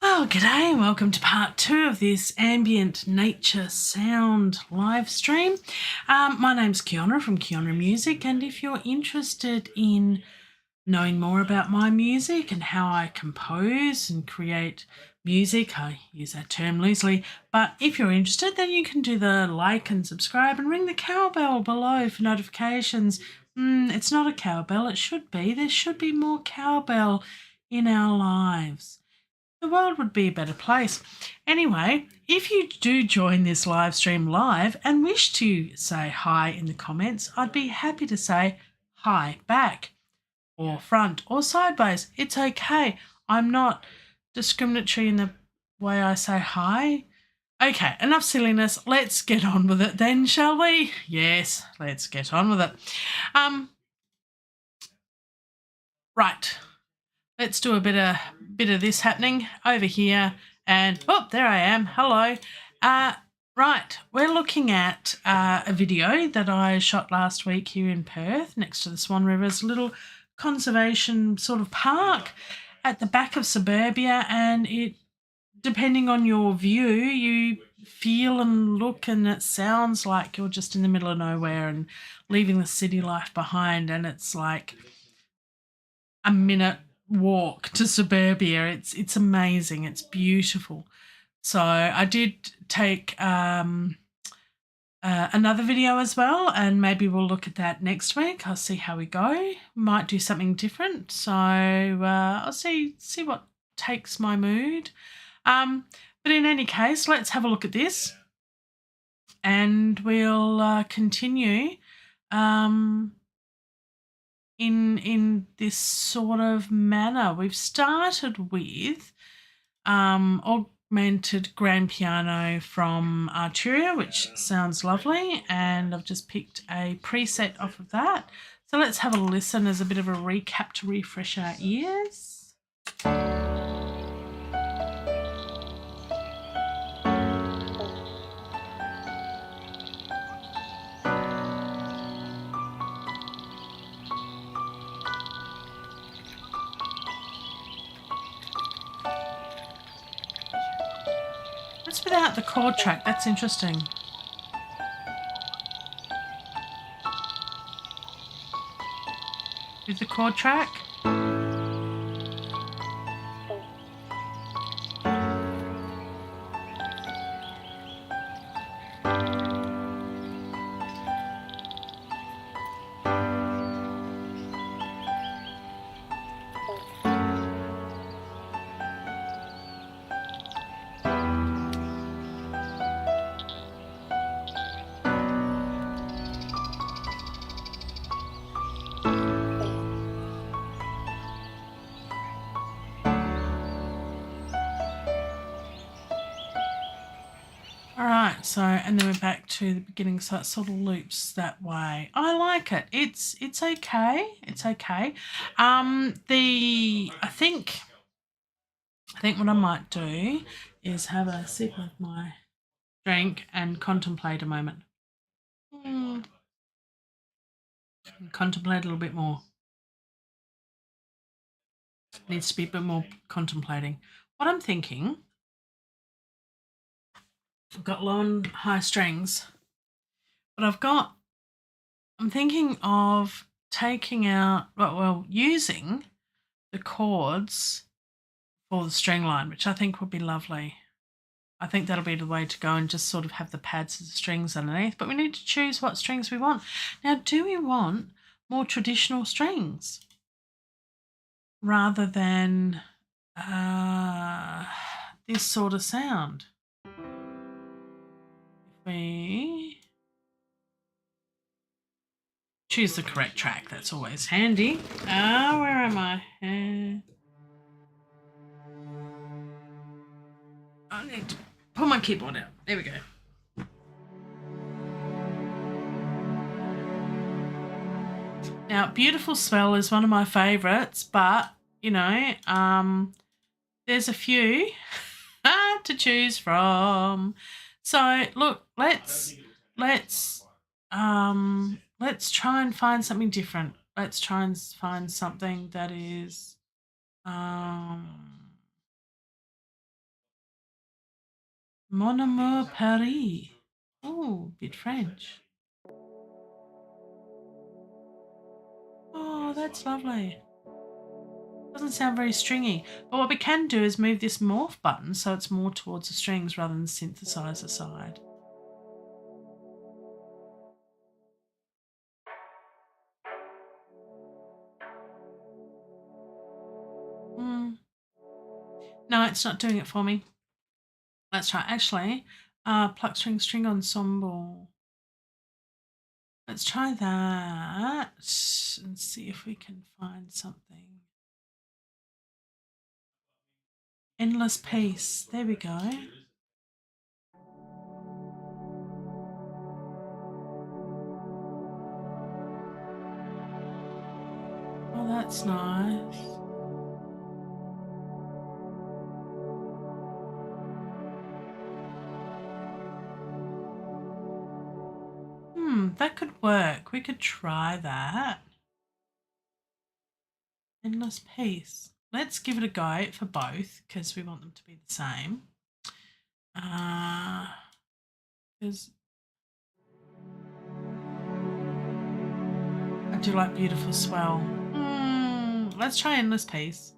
Well, g'day and welcome to part 2 of this ambient nature sound live stream. My name's Keeonra from Keeonra Music, and if you're interested in knowing more about my music and how I compose and create music, I use that term loosely, but if you're interested, then you can do the like and subscribe and ring the cowbell below for notifications. It's not a cowbell, it should be. There should be more cowbell in our lives. The world would be a better place. Anyway, if you do join this live stream live and wish to say hi in the comments, I'd be happy to say hi back, or front or sideways. It's okay. I'm not discriminatory in the way I say hi. Okay, enough silliness. Let's get on with it then, shall we? Yes, let's get on with it. Right. Let's do a bit of this happening over here. And, oh, there I am. Hello. Right, we're looking at a video that I shot last week here in Perth next to the Swan River. It's a little conservation sort of park at the back of suburbia, and it, depending on your view, you feel and look and it sounds like you're just in the middle of nowhere and leaving the city life behind, and it's like a minute walk to suburbia. It's amazing. It's beautiful. So I did take another video as well, and maybe we'll look at that next week. I'll see how we go. Might do something different. So I'll see what takes my mood. But in any case, let's have a look at this, and we'll continue in this sort of manner. We've started with augmented grand piano from Arturia, which sounds lovely, and I've just picked a preset off of that. So let's have a listen as a bit of a recap to refresh our ears. That's without the chord track. That's interesting. With the chord track. Alright, so, and then we're back to the beginning, so it sort of loops that way. I like it. It's okay. It's okay. I think what I might do is have a sip of my drink and contemplate a moment. Contemplate a little bit more. Needs to be a bit more contemplating. What I'm thinking, I've got low and high strings, but I'm thinking of taking out, using the chords for the string line, which I think would be lovely. I think that'll be the way to go, and just sort of have the pads as the strings underneath. But we need to choose what strings we want. Now, do we want more traditional strings rather than this sort of sound? If we choose the correct track, that's always handy. Where am I? I need to pull my keyboard out. There we go. Now, Beautiful Swell is one of my favourites, but, you know, there's a few to choose from. So, look, let's try and find something different. Let's try and find something that is Mon amour Paris. Oh, bit French. Oh, that's lovely. Doesn't sound very stringy. But what we can do is move this morph button so it's more towards the strings rather than the synthesizer side. No, it's not doing it for me. Let's try. Actually, pluck string ensemble. Let's try that and see if we can find something. Endless Peace. There we go. Oh, that's nice. That could work. We could try that. Endless Peace. Let's give it a go for both because we want them to be the same. Because I do like Beautiful Swell. Let's try Endless Peace.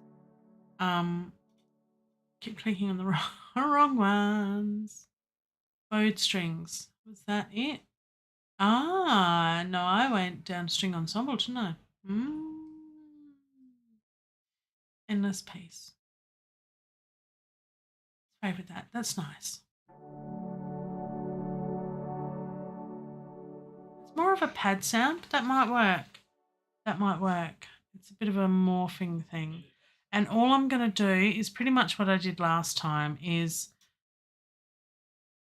Keep clicking on the wrong ones. Bowed strings. Was that it? Ah, no, I went down string ensemble, didn't I? Endless Peace. Favourite that. That's nice. It's more of a pad sound, but that might work. That might work. It's a bit of a morphing thing. And all I'm going to do is pretty much what I did last time is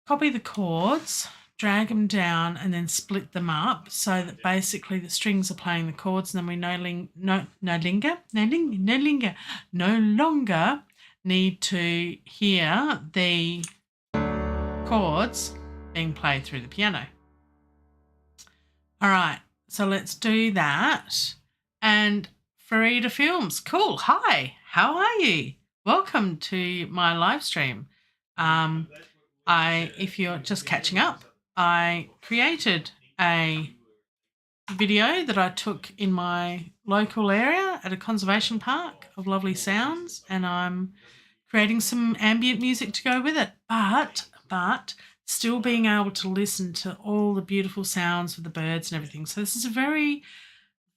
copy the chords, drag them down and then split them up so that basically the strings are playing the chords and then we no longer need to hear the chords being played through the piano. All right, so let's do that. And Farida Films, cool. Hi, how are you? Welcome to my live stream. If you're just catching up, I created a video that I took in my local area at a conservation park of lovely sounds, and I'm creating some ambient music to go with it, but still being able to listen to all the beautiful sounds of the birds and everything. So this is a very,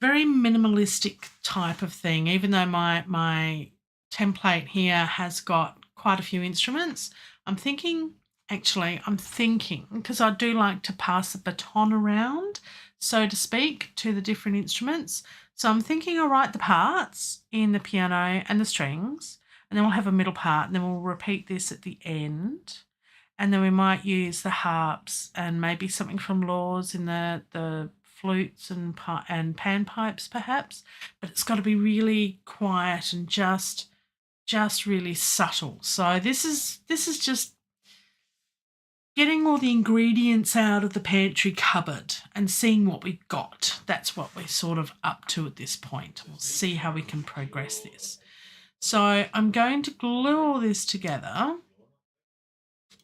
very minimalistic type of thing, even though my template here has got quite a few instruments. I'm thinking, because I do like to pass the baton around, so to speak, to the different instruments. So I'm thinking I'll write the parts in the piano and the strings, and then we'll have a middle part, and then we'll repeat this at the end. And then we might use the harps and maybe something from Laws in the flutes and panpipes perhaps. But it's got to be really quiet and just really subtle. So this is just getting all the ingredients out of the pantry cupboard and seeing what we've got. That's what we're sort of up to at this point. We'll see how we can progress this. So I'm going to glue all this together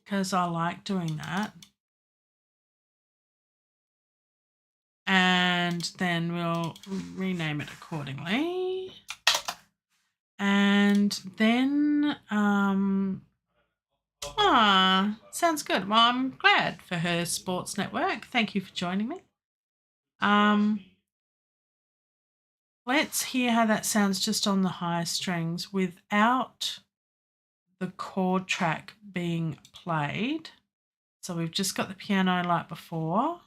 because I like doing that. And then we'll rename it accordingly. And then, sounds good. Well, I'm glad for her sports network. Thank you for joining me. Let's hear how that sounds just on the higher strings without the chord track being played. So we've just got the piano like before,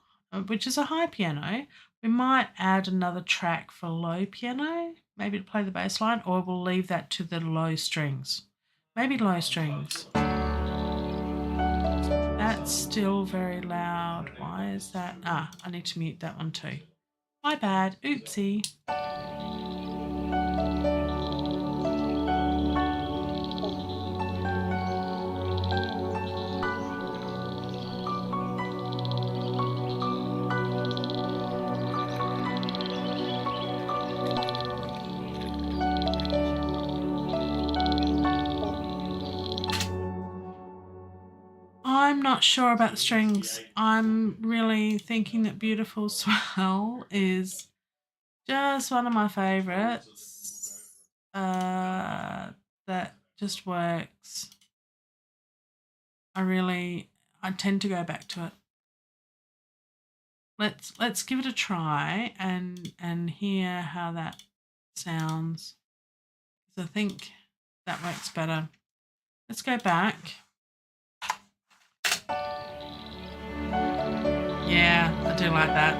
which is a high piano. We might add another track for low piano, maybe to play the bass line, or we'll leave that to the low strings. Maybe low strings. That's still very loud. Why is that? I need to mute that one too. My bad. Oopsie. not sure about the strings. I'm really thinking that Beautiful Swell is just one of my favourites. That just works. I tend to go back to it. Let's give it a try and hear how that sounds. I think that works better. Let's go back. Yeah, I do like that.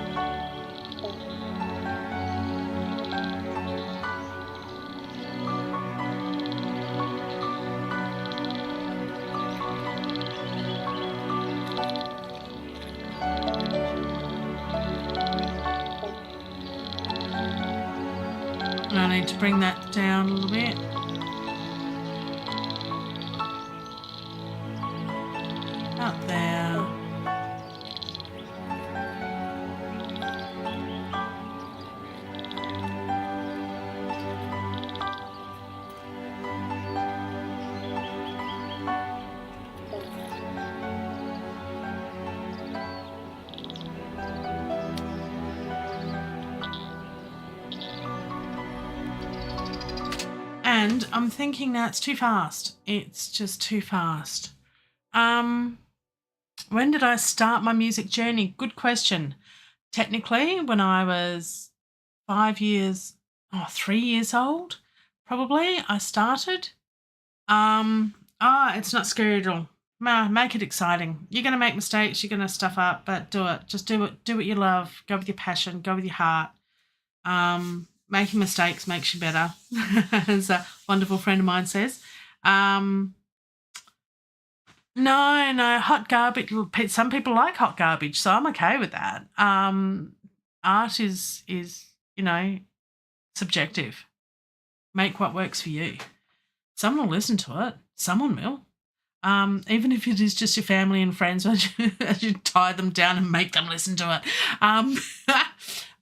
And I need to bring that down a little bit. Up there. And I'm thinking that's too fast. It's just too fast. When did I start my music journey? Good question. Technically, when I was 3 years old, probably, I started. It's not scary at all. Make it exciting. You're going to make mistakes. You're going to stuff up, but do it. Just do it. Do what you love. Go with your passion. Go with your heart. Making mistakes makes you better, as a wonderful friend of mine says. No, hot garbage. Some people like hot garbage, so I'm okay with that. Art is subjective. Make what works for you. Someone will listen to it. Someone will. Even if it is just your family and friends, as you tie them down and make them listen to it.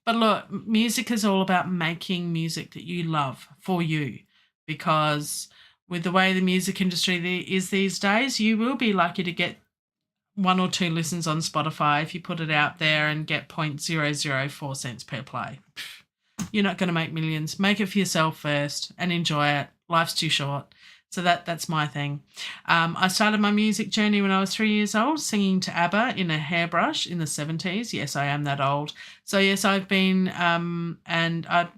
But look, music is all about making music that you love for you, because with the way the music industry is these days, you will be lucky to get 1 or 2 listens on Spotify if you put it out there and get 0.004 cents per play. You're not going to make millions. Make it for yourself first and enjoy it. Life's too short. So that's my thing. I started my music journey when I was 3 years old, singing to ABBA in a hairbrush in the 70s. Yes, I am that old. So yes, I've been and I've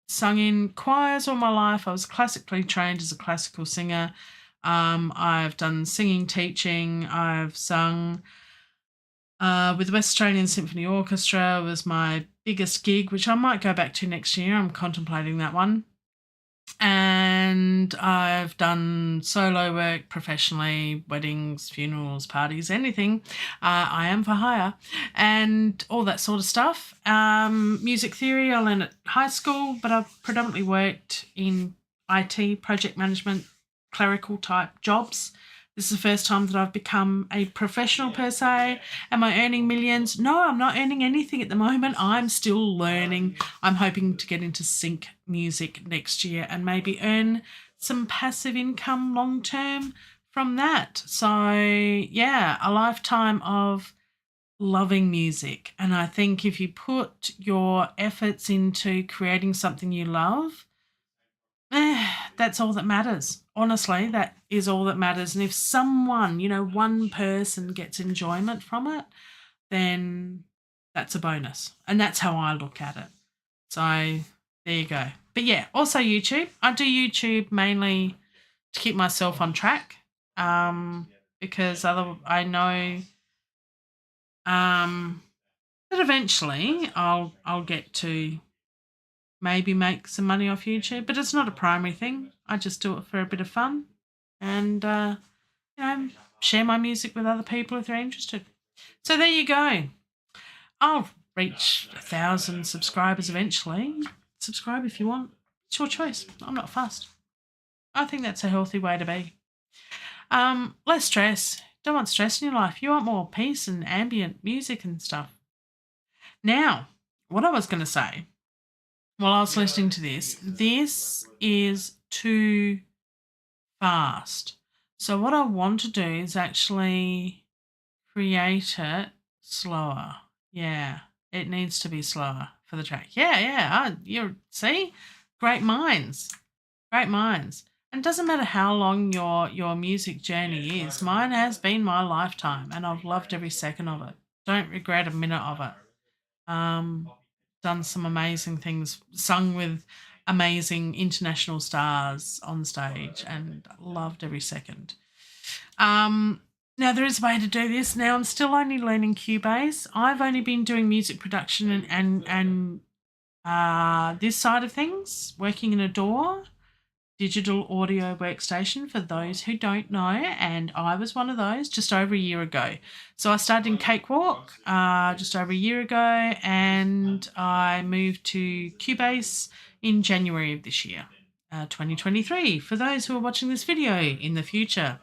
sung in choirs all my life. I was classically trained as a classical singer. I've done singing teaching. I've sung with the West Australian Symphony Orchestra. Was my biggest gig, which I might go back to next year. I'm contemplating that one. And I've done solo work professionally, weddings, funerals, parties, anything. I am for hire and all that sort of stuff. Music theory I learned at high school, but I've predominantly worked in IT, project management, clerical type jobs. This is the first time that I've become a professional per se. Am I earning millions? No, I'm not earning anything at the moment. I'm still learning. I'm hoping to get into sync music next year and maybe earn some passive income long term from that. So, yeah, a lifetime of loving music. And I think if you put your efforts into creating something you love, that's all that matters. Honestly, that is all that matters. And if someone, one person gets enjoyment from it, then that's a bonus. And that's how I look at it. So there you go. But yeah, also YouTube. I do YouTube mainly to keep myself on track, because I know that eventually I'll get to maybe make some money off YouTube, but it's not a primary thing. I just do it for a bit of fun and, share my music with other people if they're interested. So there you go. I'll reach 1,000 subscribers eventually. Subscribe if you want. It's your choice. I'm not fussed. I think that's a healthy way to be. Less stress. Don't want stress in your life. You want more peace and ambient music and stuff. Now, what I was going to say, while I was listening to this is too fast. So what I want to do is actually create it slower. Yeah, it needs to be slower for the track. Yeah. See, great minds, great minds. And it doesn't matter how long your music journey is. Mine has been my lifetime, and I've loved every second of it. Don't regret a minute of it. Done some amazing things, sung with amazing international stars on stage, and loved every second. Now there is a way to do this. Now I'm still only learning Cubase. I've only been doing music production and this side of things, working in a DAW, digital audio workstation, for those who don't know, and I was one of those just over a year ago. So I started in Cakewalk just over a year ago, and I moved to Cubase in January of this year, 2023, for those who are watching this video in the future,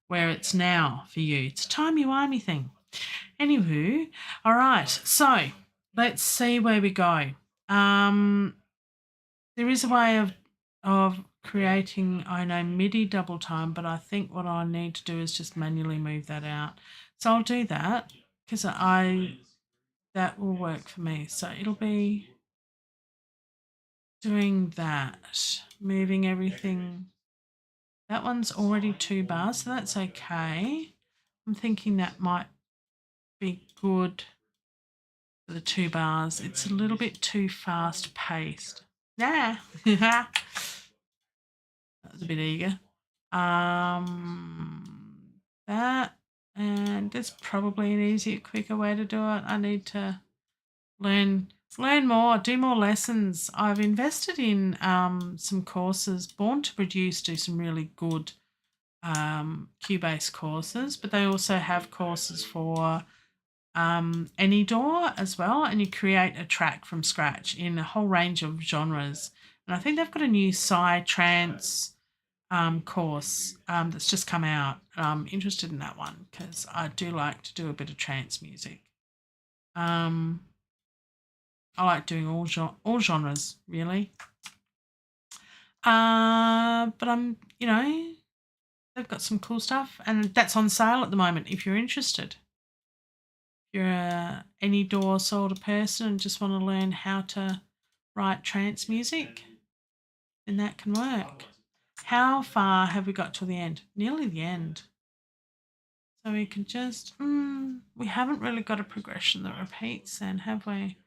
where it's now for you. It's a timey-wimey thing. Anywho, all right, so let's see where we go. There is a way of creating, I know, MIDI double time, but I think what I need to do is just manually move that out. So I'll do that because that will work for me. So it'll be doing that, moving everything. That one's already 2 bars, so that's okay. I'm thinking that might be good for the 2 bars. It's a little bit too fast paced. Yeah. That was a bit eager. That, and there's probably an easier, quicker way to do it. I need to learn more, do more lessons. I've invested in some courses. Born to Produce do some really good Cubase courses, but they also have courses for any DAW as well, and you create a track from scratch in a whole range of genres. And I think they've got a new trance course that's just come out. I'm interested in that one because I do like to do a bit of trance music. I like doing all genres, really. But I'm, they've got some cool stuff, and that's on sale at the moment if you're interested. If you're any DAW sort of person and just want to learn how to write trance music, then that can work. How far have we got to the end? Nearly the end. So we can just, we haven't really got a progression that repeats then, have we?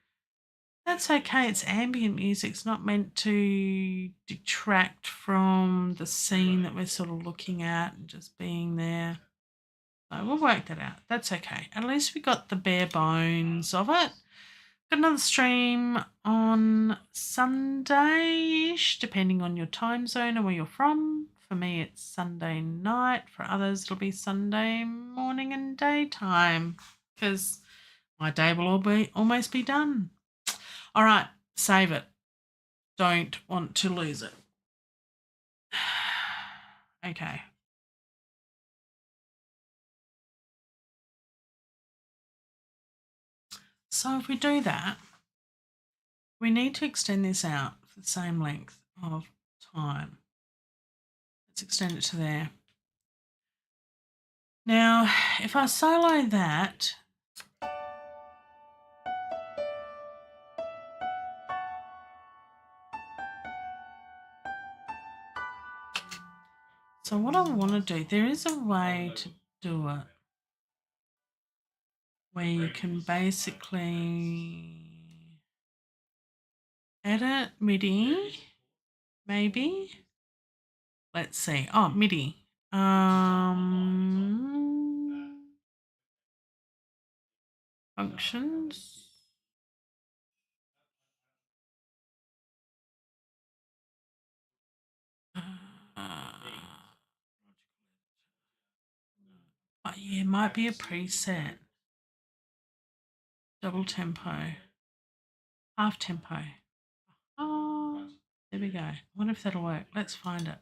That's okay. It's ambient music. It's not meant to detract from the scene that we're sort of looking at and just being there. So we'll work that out. That's okay. At least we got the bare bones of it. Got another stream on Sunday-ish, depending on your time zone and where you're from. For me, it's Sunday night. For others, it'll be Sunday morning and daytime because my day will almost be done. All right, save it. Don't want to lose it. Okay. So if we do that, we need to extend this out for the same length of time. Let's extend it to there. Now, if I solo that, so what I want to do, there is a way to do it where you can basically edit MIDI, maybe. Let's see. Oh, MIDI. Functions. Oh, yeah, might be a preset. Double tempo. Half tempo. Oh, there we go. I wonder if that'll work. Let's find it.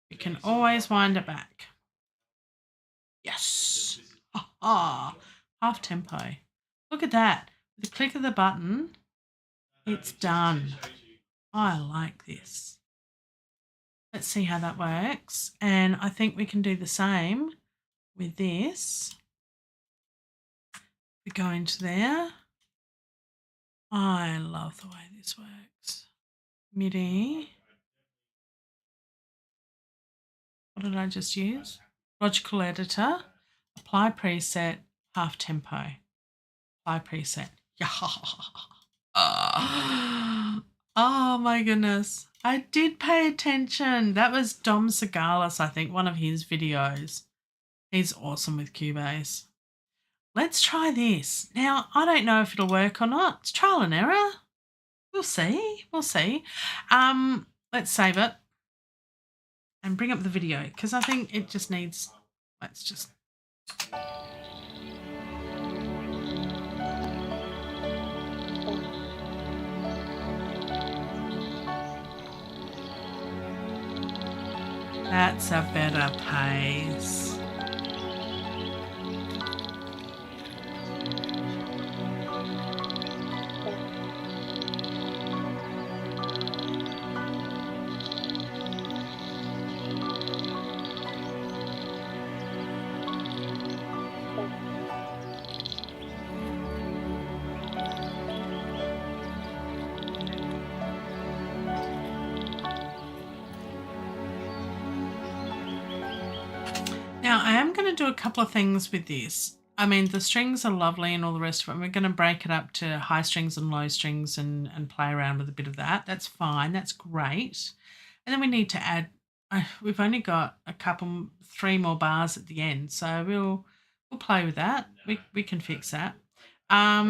We can always wind it back. Yes. Half tempo. Look at that. With the click of the button, it's done. I like this. Let's see how that works. And I think we can do the same with this. We go into there. I love the way this works. MIDI. What did I just use? Logical editor. Apply preset. Half tempo. Apply preset. Yeah. Oh my goodness. I did pay attention. That was Dom Segalis, I think, one of his videos. He's awesome with Cubase. Let's try this. Now, I don't know if it'll work or not. It's trial and error. We'll see. We'll see. Let's save it and bring up the video because I think it just needs, let's just. That's a better pace. Now, I am going to do a couple of things with this. I mean, the strings are lovely and all the rest of it. We're going to break it up to high strings and low strings and play around with a bit of that. That's fine. That's great. And then we need to add, we've only got three more bars at the end. So we'll play with that. We can fix that. What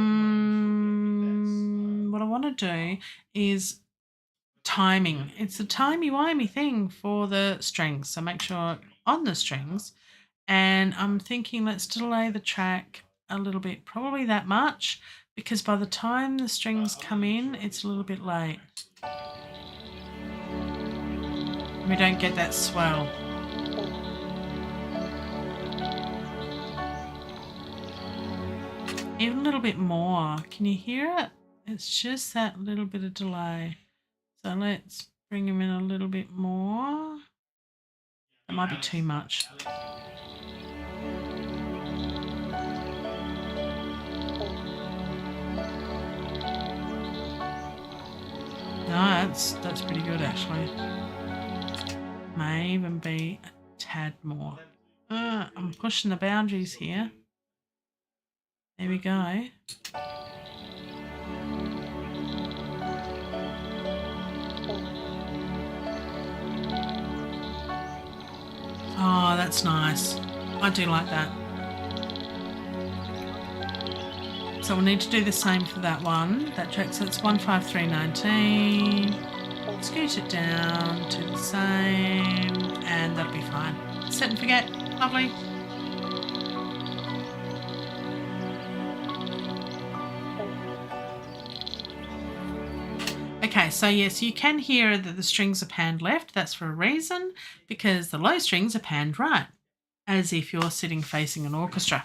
I want to do is timing. It's a timey-wimey thing for the strings. So make sure on the strings. And I'm thinking let's delay the track a little bit, probably that much, because by the time the strings come in, it's a little bit late. We don't get that swell. Even a little bit more. Can you hear it? It's just that little bit of delay. So let's bring them in a little bit more. That might be too much. No, that's pretty good actually. May even be a tad more. I'm pushing the boundaries here. There we go. Oh, that's nice. I do like that. So we'll need to do the same for that one. That track, so it's 15319. Scoot it down to the same, and that'll be fine. Set and forget. Lovely. Okay, so yes, you can hear that the strings are panned left. That's for a reason, because the low strings are panned right, as if you're sitting facing an orchestra.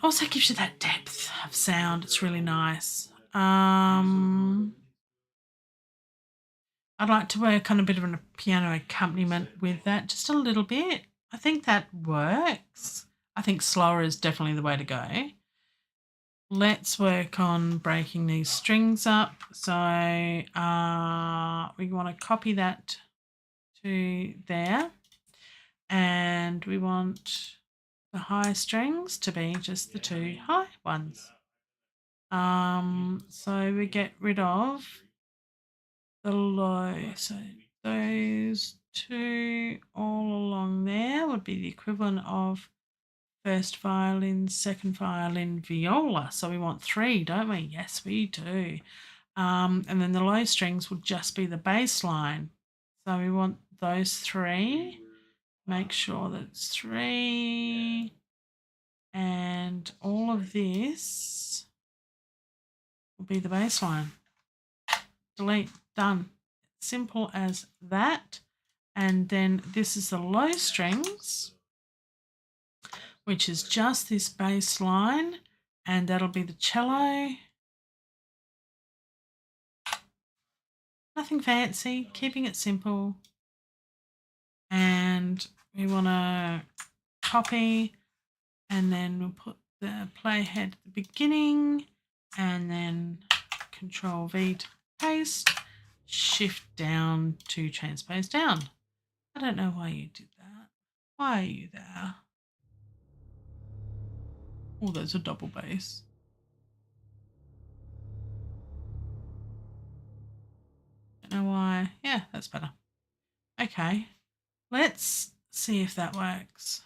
Also gives you that depth of sound. It's really nice. I'd like to work on a bit of a piano accompaniment with that, just a little bit. I think that works. I think slower is definitely the way to go. Let's work on breaking these strings up. So we want to copy that to there. And we want the high strings to be just the two high ones. So we get rid of the low. So those two all along there would be the equivalent of first violin, second violin, viola. So we want three, don't we? Yes, we do. And then the low strings would just be the bass line. So we want those three. Make sure that it's three. And all of this will be the bass line. Delete, done. Simple as that. And then this is the low strings, which is just this bass line, and that'll be the cello. Nothing fancy, keeping it simple. And we want to copy and then we'll put the playhead at the beginning, and then Control V to paste, Shift down to transpose down. I don't know why you did that. Why are you there? Oh, there's a double bass. Don't know why. Yeah, that's better. Okay, let's see if that works.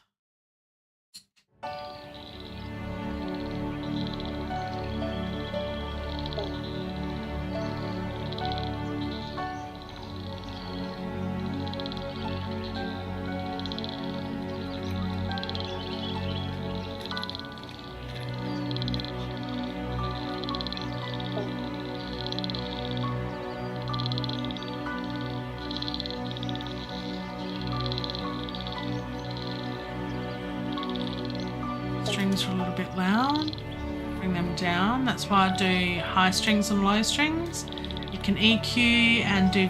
Strings are a little bit loud. Bring them down. That's why I do high strings and low strings. You can EQ and do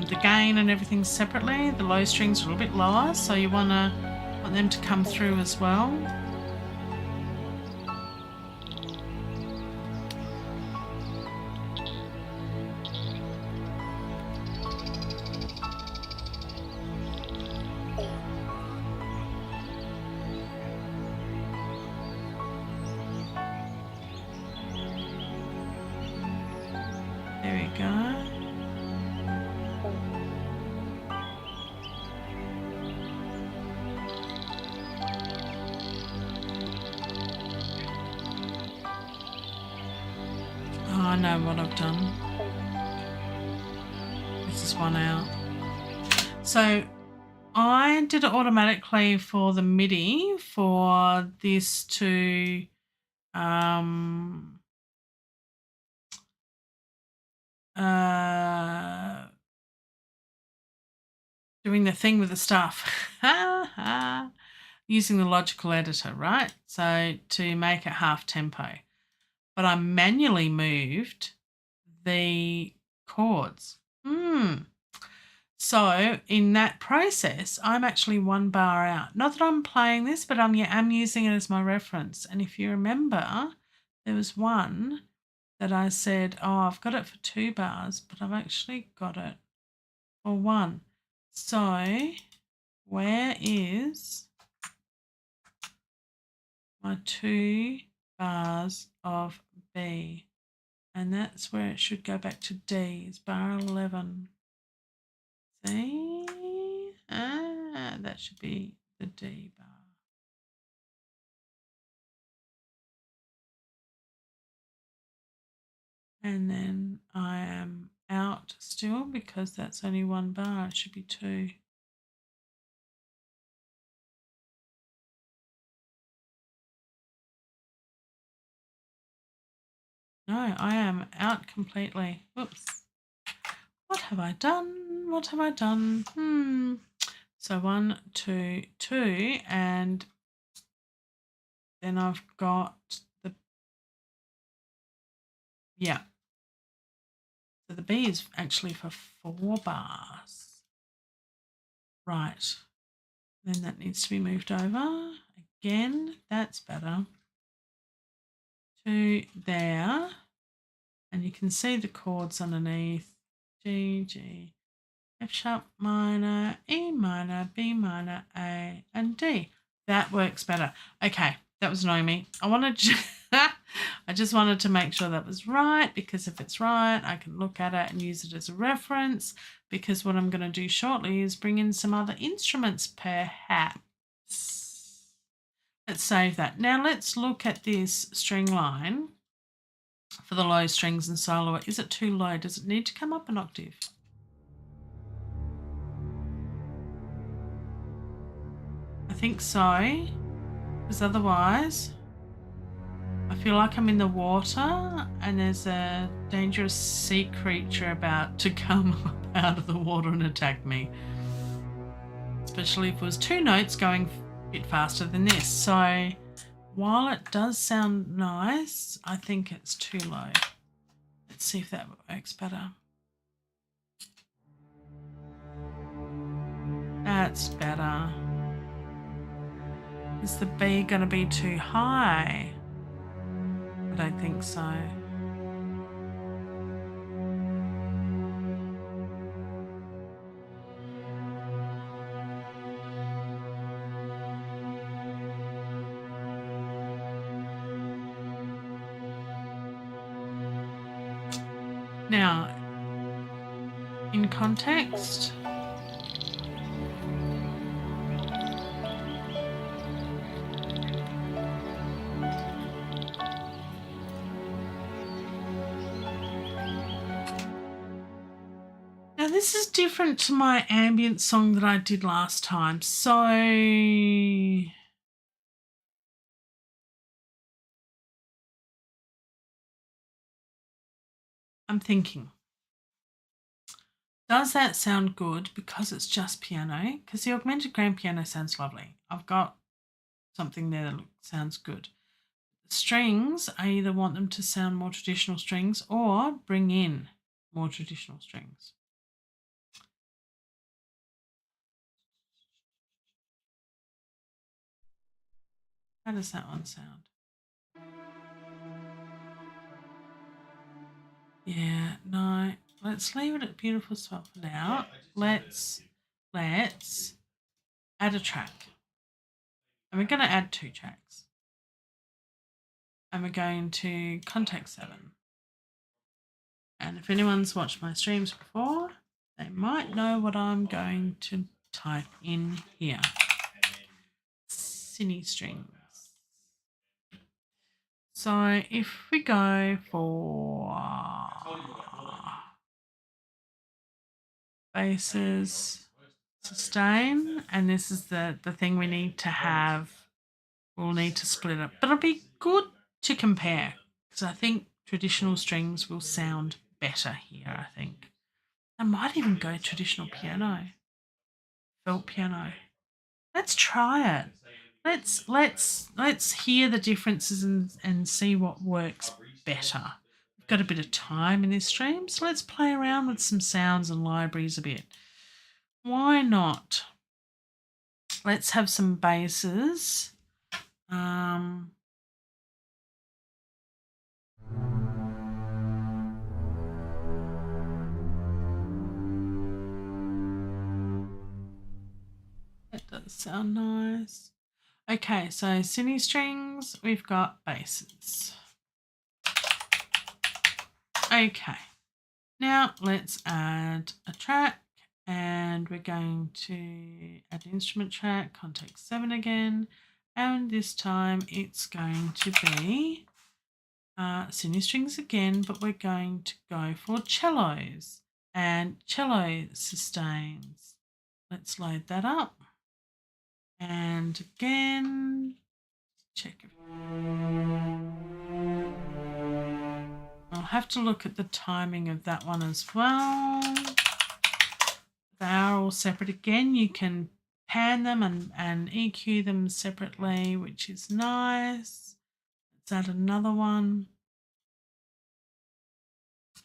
the gain and everything separately. The low strings are a little bit lower, so you want them to come through as well. There we go. Oh, I know what I've done. This is one out. So I did it automatically for the MIDI for this to doing the thing with the stuff. Using the logical editor, right? So to make it half tempo. But I manually moved the chords. So in that process, I'm actually one bar out. Not that I'm playing this, but I'm using it as my reference. And if you remember, there was one that I said, oh, I've got it for 2 bars, but I've actually got it for 1. So where is my 2 bars of B? And that's where it should go back to D, is bar 11. See? That should be the D bar. And then I am out still because that's only 1 bar. It should be 2. No, I am out completely. Whoops. What have I done? What have I done? So 1, 2, 2, and then I've got the, yeah. So the B is actually for 4 bars. Right. Then that needs to be moved over. Again, that's better. To there. And you can see the chords underneath. G, G, F sharp minor, E minor, B minor, A, and D. That works better. Okay, that was annoying me. I just wanted to make sure that was right, because if it's right, I can look at it and use it as a reference, because what I'm going to do shortly is bring in some other instruments perhaps. Let's save that. Now let's look at this string line for the low strings and solo. Is it too low? Does it need to come up an octave? I think so, because otherwise I feel like I'm in the water and there's a dangerous sea creature about to come up out of the water and attack me. Especially if it was 2 notes going a bit faster than this. So while it does sound nice, I think it's too low. Let's see if that works better. That's better. Is the B going to be too high? I don't think so. Now, in context, now this is different to my ambient song that I did last time. So I'm thinking, does that sound good because it's just piano? Because the augmented grand piano sounds lovely. I've got something there that sounds good. The strings, I either want them to sound more traditional strings or bring in more traditional strings. How does that one sound? Yeah, no. Let's leave it at Beautiful Spot for now. Let's add a track. And we're going to add 2 tracks. And we're going to Contact 7. And if anyone's watched my streams before, they might know what I'm going to type in here. Cine strings. So if we go for basses, sustain, and this is the thing we need to have, we'll need to split it up. But it'll be good to compare because I think traditional strings will sound better here, I think. I might even go traditional piano, felt piano. Let's try it. Let's hear the differences and see what works better. We've got a bit of time in this stream, so let's play around with some sounds and libraries a bit. Why not? Let's have some basses. That does sound nice. Okay, so cine strings, we've got basses. Okay, now let's add a track and we're going to add an instrument track, Contact 7 again, and this time it's going to be cine strings again, but we're going to go for cellos and cello sustains. Let's load that up. And again, check. I'll have to look at the timing of that one as well. They are all separate again. You can pan them and EQ them separately, which is nice. Let's add another one.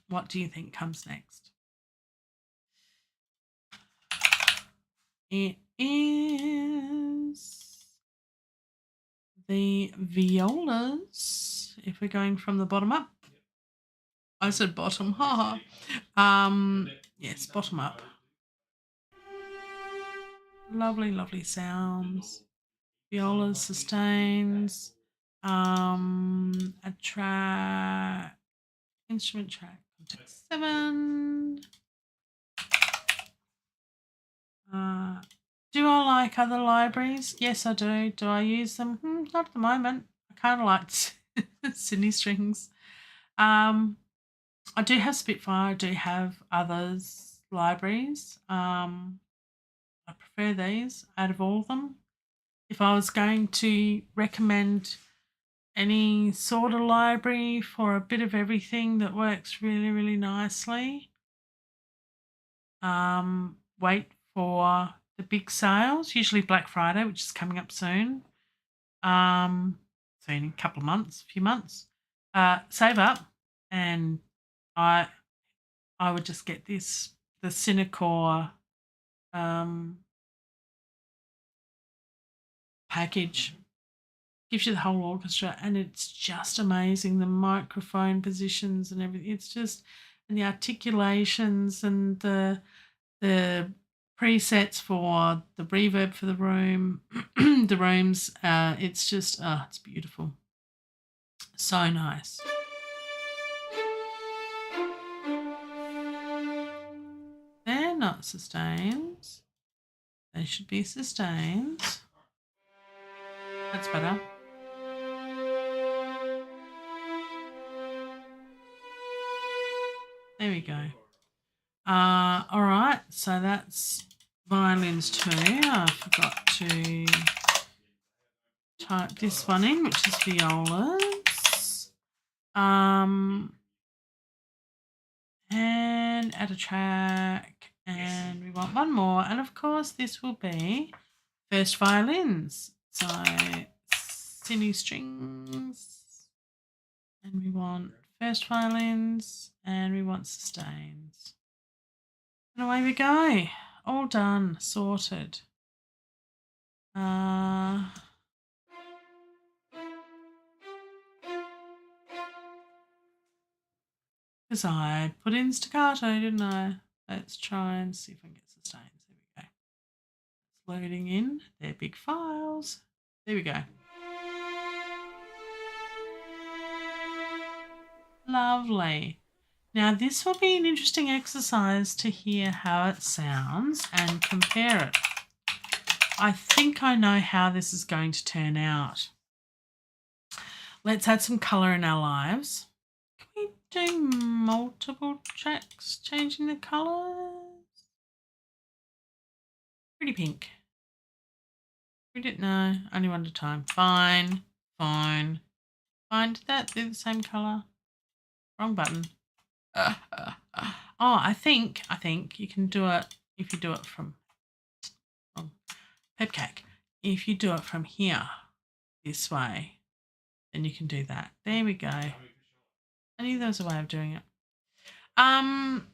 What do you think comes next? It is the violas, if we're going from the bottom up. I said bottom, haha. Yes, bottom up. Lovely, lovely sounds. Violas, sustains, a track, instrument track, Contact 7. Do I like other libraries? Yes, I do. Do I use them? Not at the moment. I kind of like cine strings. I do have Spitfire. I do have others libraries. I prefer these out of all of them. If I was going to recommend any sort of library for a bit of everything that works really, really nicely, wait for the big sales, usually Black Friday, which is coming up soon. Soon, in a couple of months, a few months. Save up, and I would just get this, the Cinecore package. gives you the whole orchestra, and it's just amazing. The microphone positions and everything. It's just, and the articulations and the presets for the reverb for the room, the rooms. It's just, it's beautiful. So nice. They're not sustains. They should be sustains. That's better. There we go. All right, so that's violins too. I forgot to type this one in, which is violas. And add a track, and we want one more. And of course, this will be first violins. So cine strings, and we want first violins, and we want sustains. And away we go. All done, sorted. Because I put in staccato, didn't I? Let's try and see if I can get sustains. There we go. It's loading in their big files. There we go. Lovely. Now this will be an interesting exercise to hear how it sounds and compare it. I think I know how this is going to turn out. Let's add some colour in our lives. Can we do multiple tracks changing the colours? Pretty pink. We didn't know. Only one at a time. Fine. Fine. Fine. Did that do the same colour? Wrong button. I think you can do it if you do it from Pepcake. If you do it from here this way, then you can do that. There we go. I knew there was a way of doing it.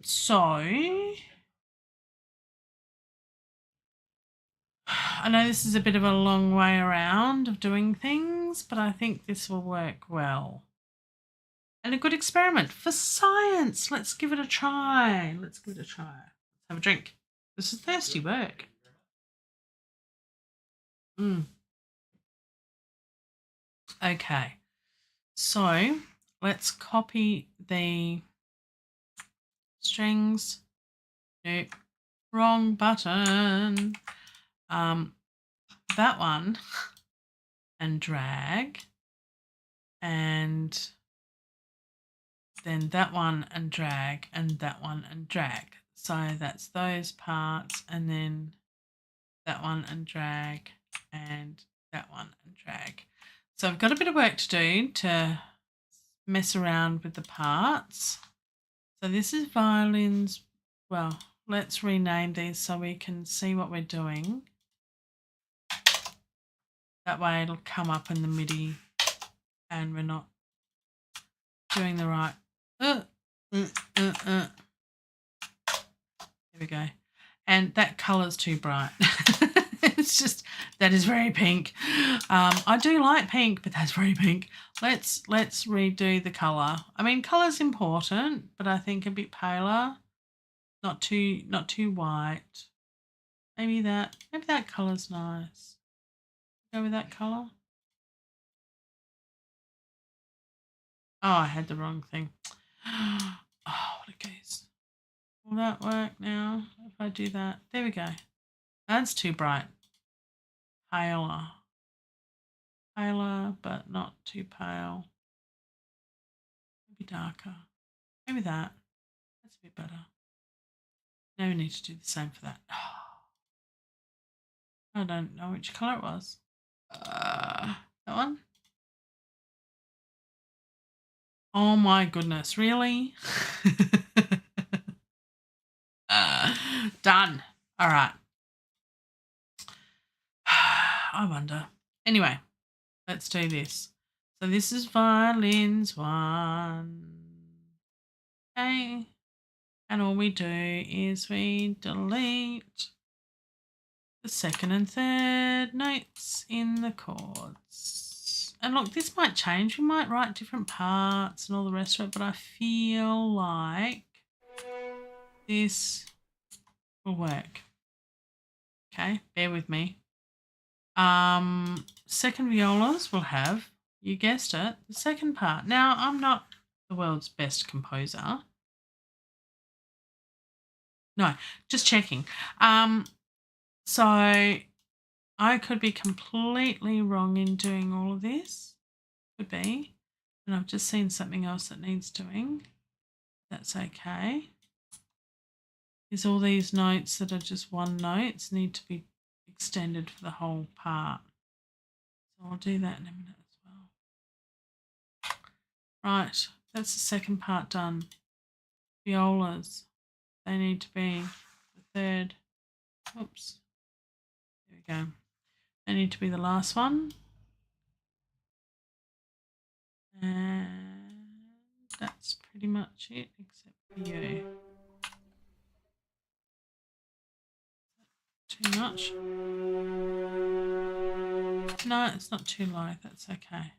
So I know this is a bit of a long way around of doing things, but I think this will work well. And a good experiment for science. Let's give it a try. Let's have a drink. This is thirsty work. Okay. So let's copy the strings. Nope. Wrong button. That one and drag, and then that one and drag, and that one and drag. So that's those parts, and then that one and drag, and that one and drag. So I've got a bit of work to do to mess around with the parts. So this is violins. Well, let's rename these so we can see what we're doing. That way it'll come up in the MIDI and we're not doing the right. There we go. And that colour's too bright. It's just, that is very pink. I do like pink, but that's very pink. Let's redo the colour. I mean, colour's important, but I think a bit paler. Not too white. Maybe that colour's nice. Go with that colour. Oh, I had the wrong thing. Oh, what a goose. Will that work now if I do that? There we go. That's too bright. Paler. Paler, but not too pale. Maybe darker. Maybe that. That's a bit better. Now we need to do the same for that. I don't know which colour it was. That one? Oh my goodness, really? Done. All right. I wonder. Anyway, let's do this. So this is violins 1. Okay. And all we do is we delete the second and third notes in the chords. and look, this might change. We might write different parts and all the rest of it, but I feel like this will work. Okay, bear with me. Second violas will have, you guessed it, the second part. Now, I'm not the world's best composer. No, just checking. So I could be completely wrong in doing all of this. Could be. And I've just seen something else that needs doing. That's okay. Is all these notes that are just one notes need to be extended for the whole part. So I'll do that in a minute as well. Right, that's the second part done. Violas, they need to be the third. Oops. There we go. They need to be the last one. And that's pretty much it, except for you. Too much? No, it's not too low. That's okay.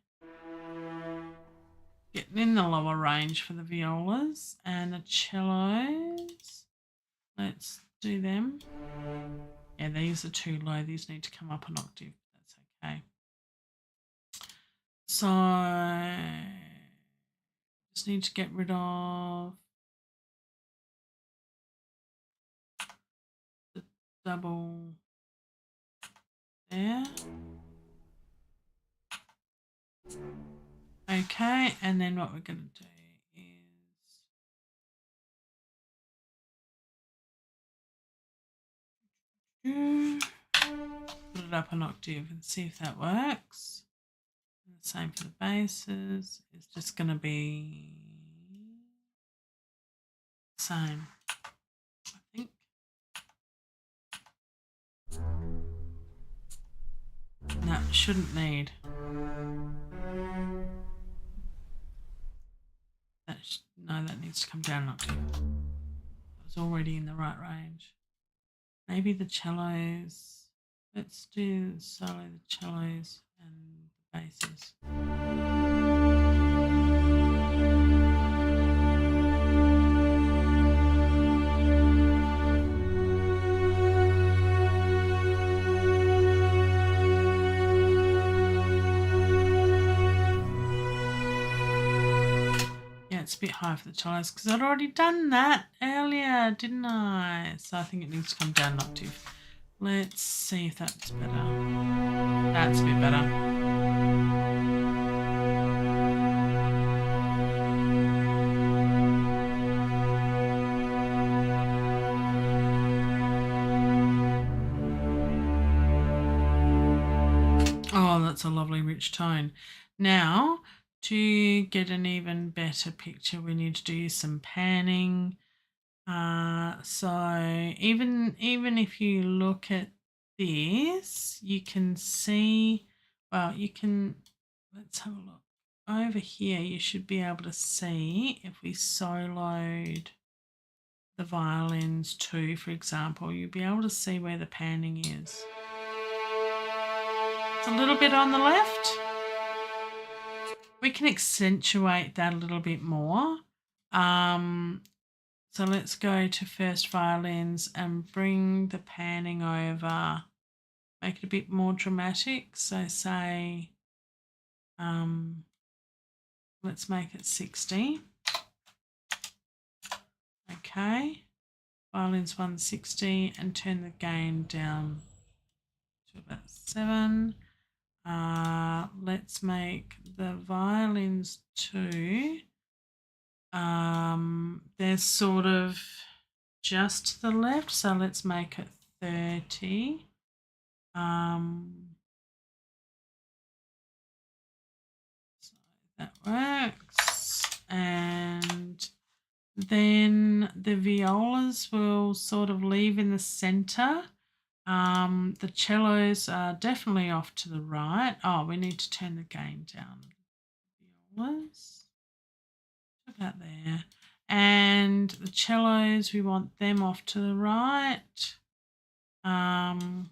Getting in the lower range for the violas and the cellos. Let's do them. Yeah, these are too low. These need to come up an octave. That's okay. So just need to get rid of the double there. Okay, and then what we're going to do is put it up an octave and see if that works. And the same for the basses. It's just going to be the same, I think. No, shouldn't need. That needs to come down an octave. It was already in the right range. Maybe the cellos. Let's do solo the cellos and the basses. It's a bit high for the cellos because I'd already done that earlier, didn't I? So I think it needs to come down an octave. Let's see if that's better. That's a bit better. Oh, that's a lovely rich tone. Now, to get an even better picture, we need to do some panning. So even if you look at this, you can see, well, let's have a look. Over here, you should be able to see if we soloed the violins too, for example, you'll be able to see where the panning is. It's a little bit on the left. We can accentuate that a little bit more. So let's go to first violins and bring the panning over, make it a bit more dramatic. So say, let's make it 60. Okay, violins 160 and turn the gain down to about 7. Let's make the violins 2. They're sort of just to the left, so let's make it 30. So that works. And then the violas will sort of leave in the center. The cellos are definitely off to the right. Oh, we need to turn the gain down. Violas, about there. And the cellos, we want them off to the right, to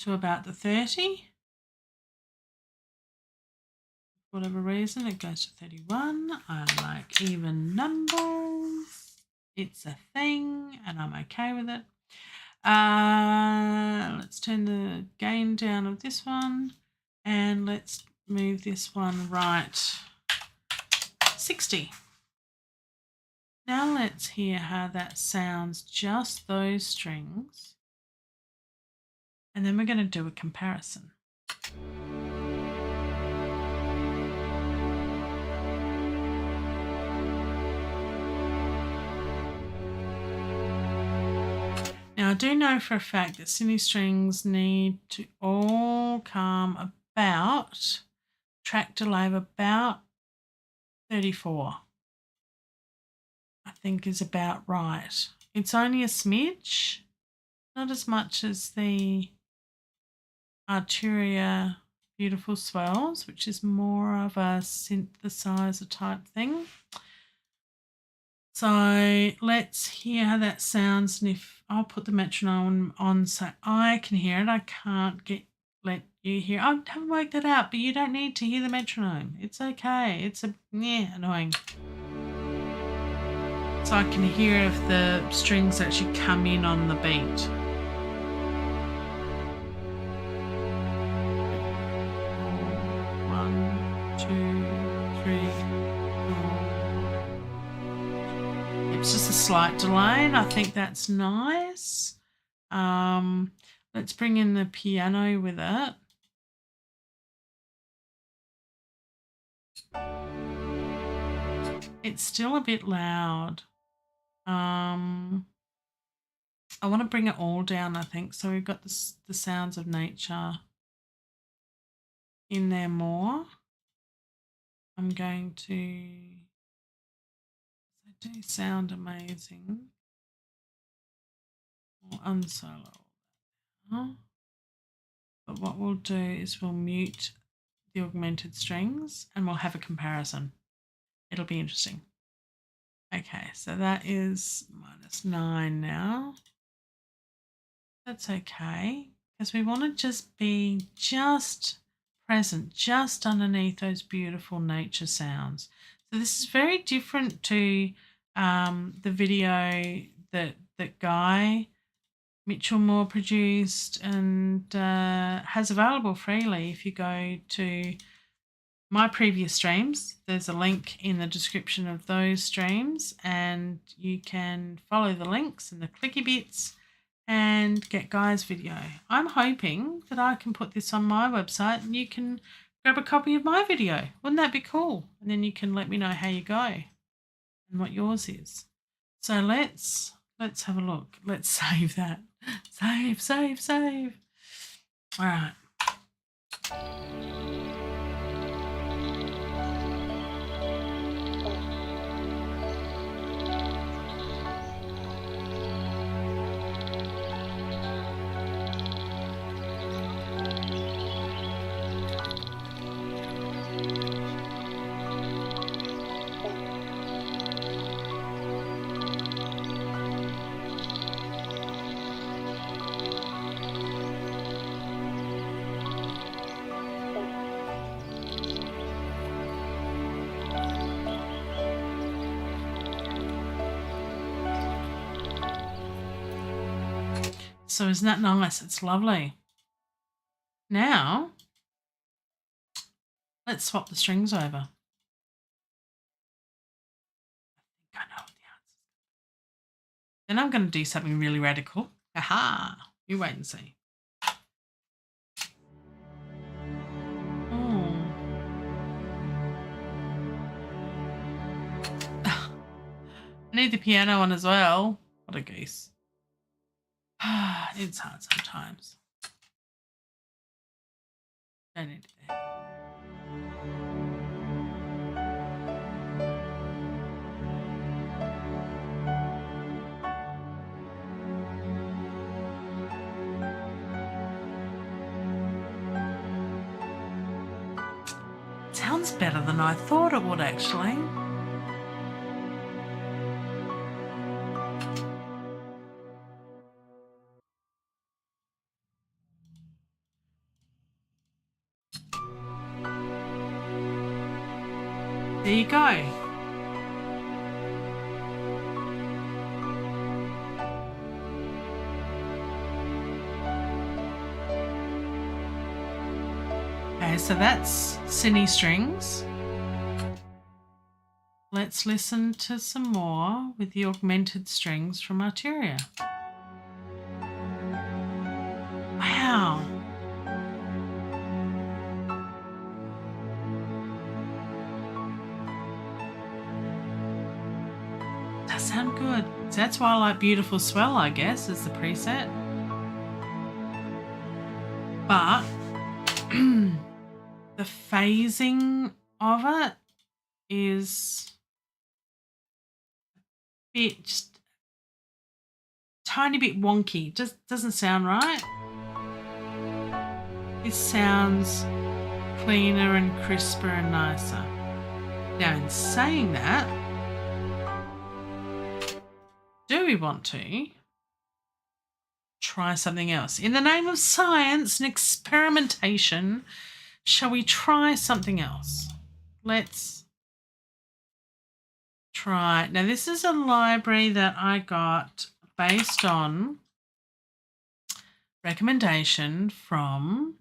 about the 30. whatever reason, it goes to 31. I like even numbers. It's a thing, and I'm okay with it. Let's turn the gain down of this one, and let's move this one right 60. Now let's hear how that sounds, just those strings, and then we're going to do a comparison. Now I do know for a fact that Sydney strings need to all come about, track delay of about 34. I think is about right. It's only a smidge, not as much as the Arturia Beautiful Swells, which is more of a synthesizer type thing. So let's hear how that sounds, and if I'll put the metronome on so I can hear it. I can't let you hear. I haven't worked that out, but you don't need to hear the metronome. It's okay. It's annoying. So I can hear if the strings actually come in on the beat. One, two, three, four. It's just a slight delay, and I think that's nice. Let's bring in the piano with it. It's still a bit loud. I want to bring it all down, I think. So we've got the sounds of nature in there more. I'm going to, they do sound amazing. We'll unsolo. But what we'll do is we'll mute the augmented strings and we'll have a comparison. It'll be interesting. Okay, so that is -9 now. That's okay, because we want to just be present, just underneath those beautiful nature sounds. So this is very different to the video that Guy Mitchell-Moore produced and has available freely. If you go to my previous streams, there's a link in the description of those streams, and you can follow the links and the clicky bits and get Guy's video. I'm hoping that I can put this on my website and you can grab a copy of my video. Wouldn't that be cool? And then you can let me know how you go and what yours is. So let's have a look. Let's save that. Save. All right. So isn't that nice? It's lovely. Now, let's swap the strings over. I think I know what the answer is. Then I'm going to do something really radical. Aha! You wait and see. Oh. I need the piano on as well. What a goose. It's hard sometimes. Don't need it there. It sounds better than I thought it would, actually. there you go. Okay, so that's cine strings. Let's listen to some more with the augmented strings from Arteria. Wow. That sound good. So that's why I like Beautiful Swell, I guess, as the preset. But the phasing of it is a bit, just a tiny bit wonky. Just doesn't sound right. This sounds cleaner and crisper and nicer. Now, in saying that, do we want to try something else? In the name of science and experimentation, shall we try something else? Let's try. Now, this is a library that I got based on recommendation from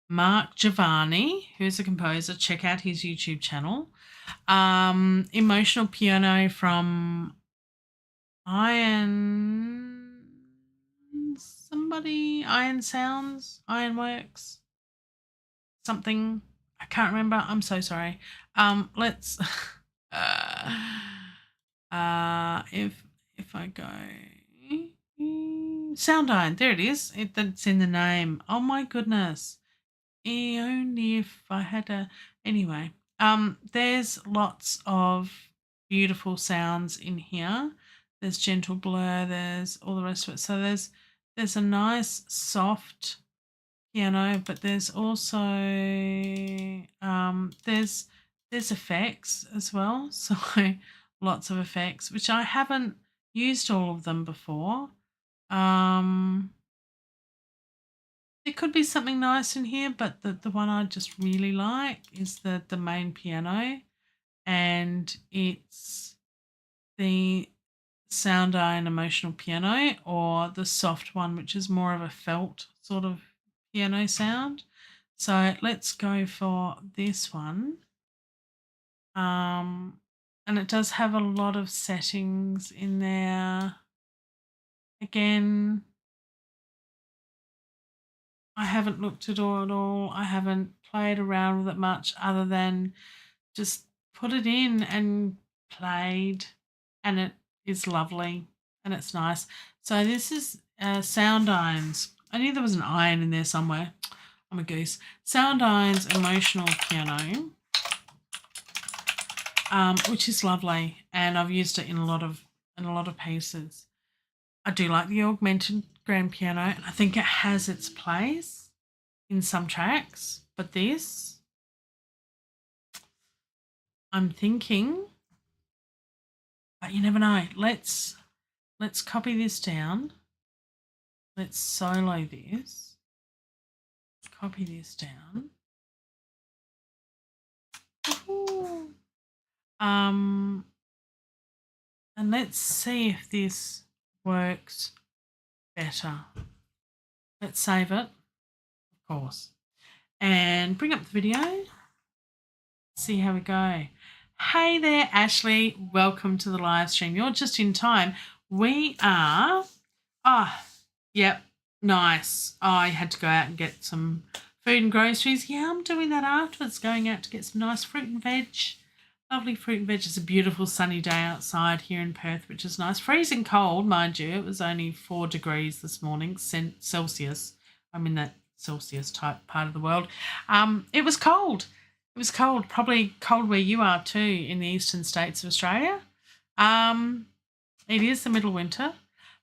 Mark Giovanni, who's a composer. Check out his YouTube channel. Emotional piano from Iron Sounds, Ironworks, something. I can't remember. I'm so sorry. Let's if I go Sound Iron, there it is. That's in the name. Oh my goodness. Only if I had a anyway. There's lots of beautiful sounds in here. There's gentle blur, there's all the rest of it. So there's a nice soft piano, but there's also there's effects as well. So lots of effects, which I haven't used all of them before. There could be something nice in here, but the one I just really like is the main piano, and it's the Sound Iron Emotional Piano, or the soft one, which is more of a felt sort of piano sound. So let's go for this one. And it does have a lot of settings in there. Again, I haven't looked at it all. I haven't played around with it much, other than just put it in and played, and it is lovely and it's nice. So this is Sound Irons. I knew there was an iron in there somewhere. I'm a goose. Sound Irons Emotional Piano, which is lovely, and I've used it in a lot of pieces. I do like the augmented grand piano, and I think it has its place in some tracks, but this, I'm thinking, but you never know. Let's copy this down. Let's solo this. Copy this down. Woohoo. And let's see if this works better. Let's save it, of course, and bring up the video. See how we go. Hey there, Ashley. Welcome to the live stream. You're just in time. We are, yep, nice. I had to go out and get some food and groceries. Yeah, I'm doing that afterwards, going out to get some nice fruit and veg. Lovely fruit and veg. It's a beautiful sunny day outside here in Perth, which is nice. Freezing cold, mind you. It was only 4 degrees this morning, Celsius. I'm in that Celsius type part of the world. It was cold. It was cold, probably cold where you are too, in the eastern states of Australia. It is the middle winter.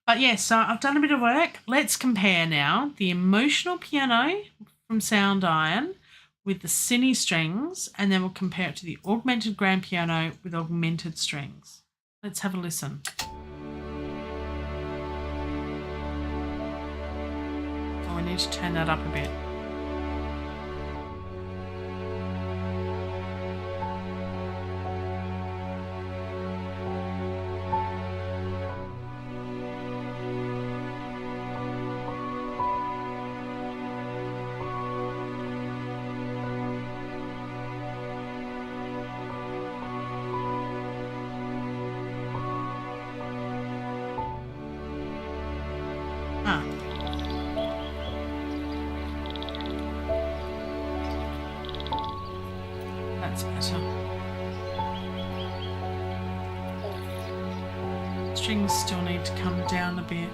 But yes, so I've done a bit of work. Let's compare now the emotional piano from Sound Iron with the cine strings, and then we'll compare it to the augmented grand piano with augmented strings. Let's have a listen. Oh, I need to turn that up a bit. Huh. That's better. Strings still need to come down a bit.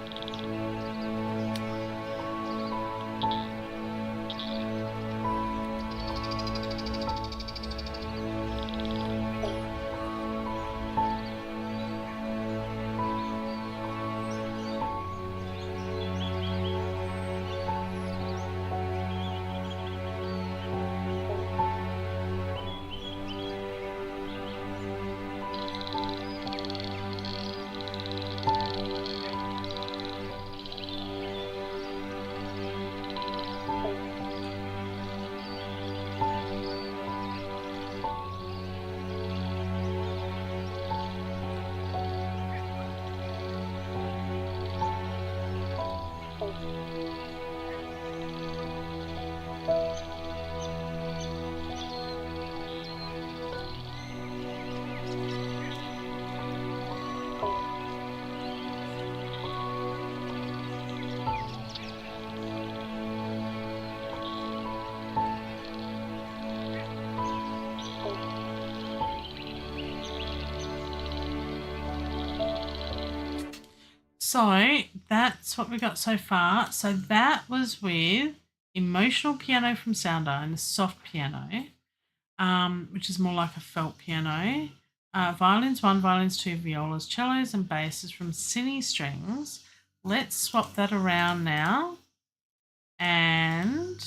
So that's what we got so far. So that was with emotional piano from Sounder and the soft piano, which is more like a felt piano. Violins 1, violins 2, violas, cellos and basses from Cine Strings. Let's swap that around now. And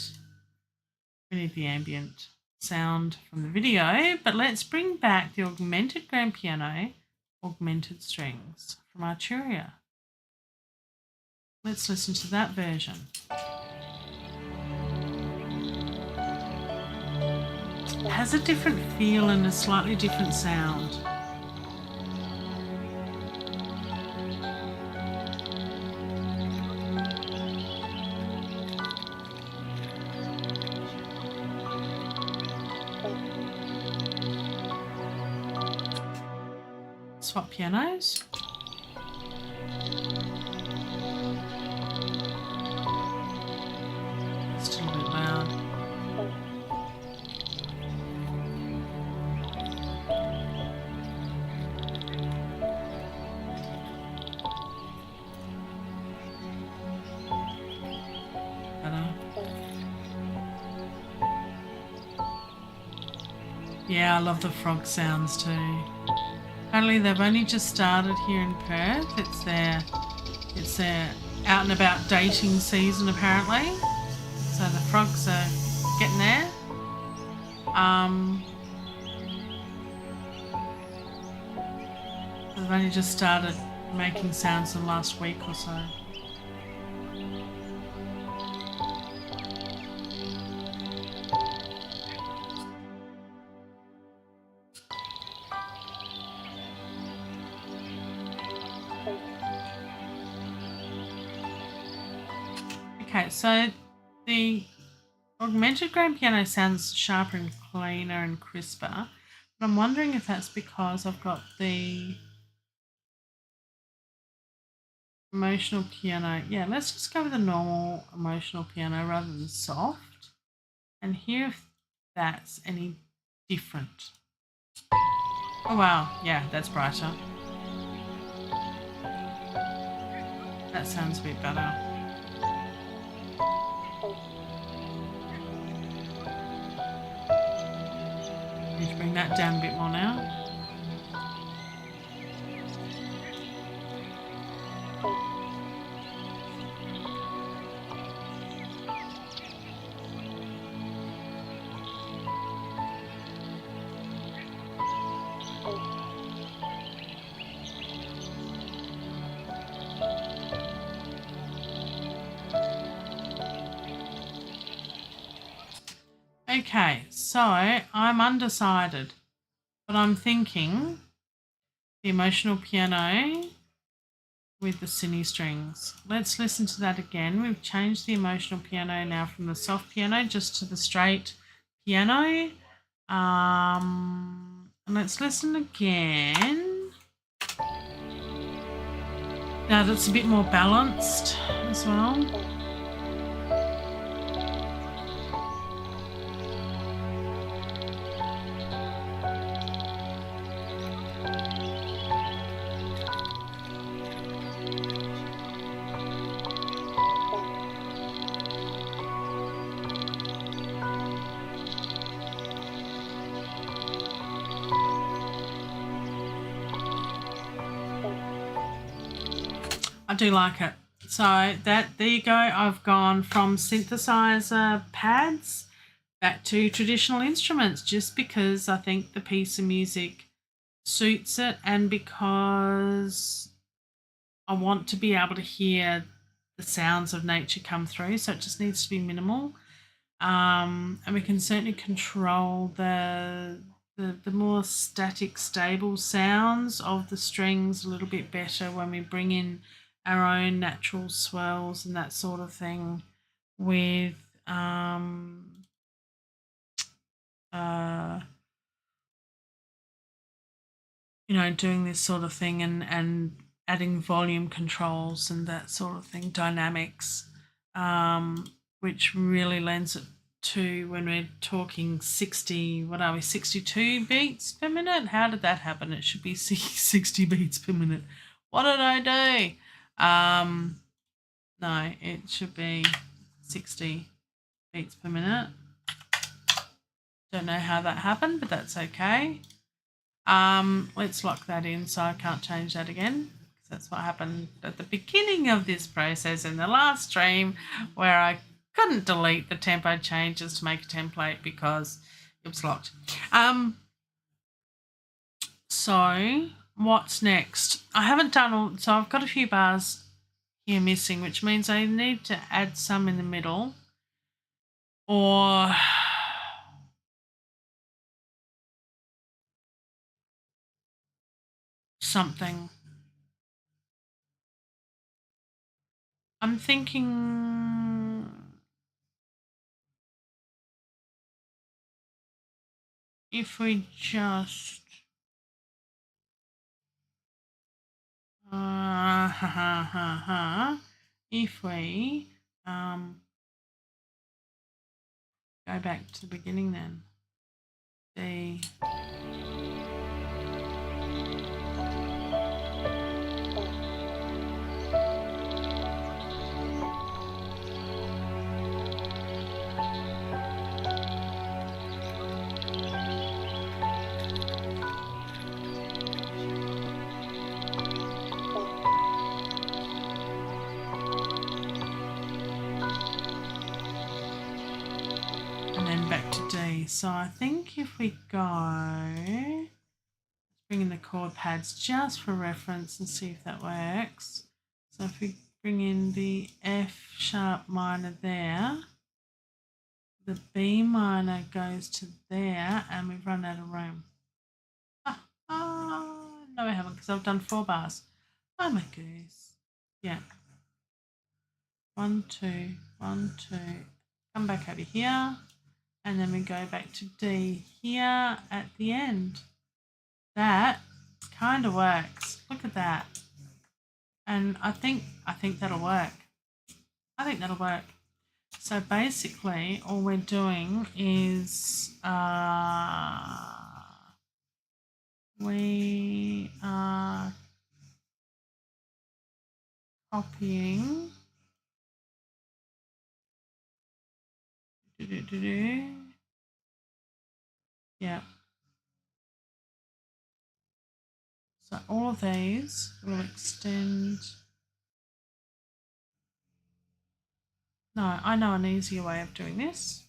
we need the ambient sound from the video, but let's bring back the augmented grand piano, augmented strings from Arturia. Let's listen to that version. It has a different feel and a slightly different sound. Swap pianos. Still a bit loud. Better. Yeah, I love the frog sounds too. Apparently they've only just started here in Perth. It's their out and about dating season apparently. So the frogs are getting there. They've only just started making sounds in the last week or so. Okay, so the augmented grand piano sounds sharper and cleaner and crisper, but I'm wondering if that's because I've got the emotional piano. Yeah, let's just go with the normal emotional piano rather than soft and hear if that's any different. Oh wow, yeah, that's brighter. That sounds a bit better. Need to bring that down a bit more now. Okay, so I'm undecided, but I'm thinking the emotional piano with the Cine Strings. Let's listen to that again. We've changed the emotional piano now from the soft piano just to the straight piano. And let's listen again. Now that's a bit more balanced as well. I do like it. So there you go. I've gone from synthesizer pads back to traditional instruments just because I think the piece of music suits it and because I want to be able to hear the sounds of nature come through. So it just needs to be minimal. And we can certainly control the more static, stable sounds of the strings a little bit better when we bring in our own natural swells and that sort of thing with doing this sort of thing and adding volume controls and that sort of thing, dynamics, which really lends it to when we're talking 62 beats per minute. How did that happen? It should be 60 beats per minute. What did I do? No, it should be 60 beats per minute. Don't know how that happened, but that's okay. Let's lock that in so I can't change that again. That's what happened at the beginning of this process in the last stream where I couldn't delete the tempo changes to make a template because it was locked. So what's next? I haven't done all, so I've got a few bars here missing, which means I need to add some in the middle or something. I'm thinking if we just if we go back to the beginning then. D. So I think if we go, let's bring in the chord pads just for reference and see if that works. So if we bring in the F sharp minor there, the B minor goes to there and we've run out of room. No we haven't because I've done 4 bars. Oh my goose. Yeah. 1, 2, 1, 2. Come back over here. And then we go back to D here at the end. That kind of works. Look at that. And I think that'll work. I think that'll work. So basically all we're doing is we are copying yeah. So all of these will extend. No, I know an easier way of doing this.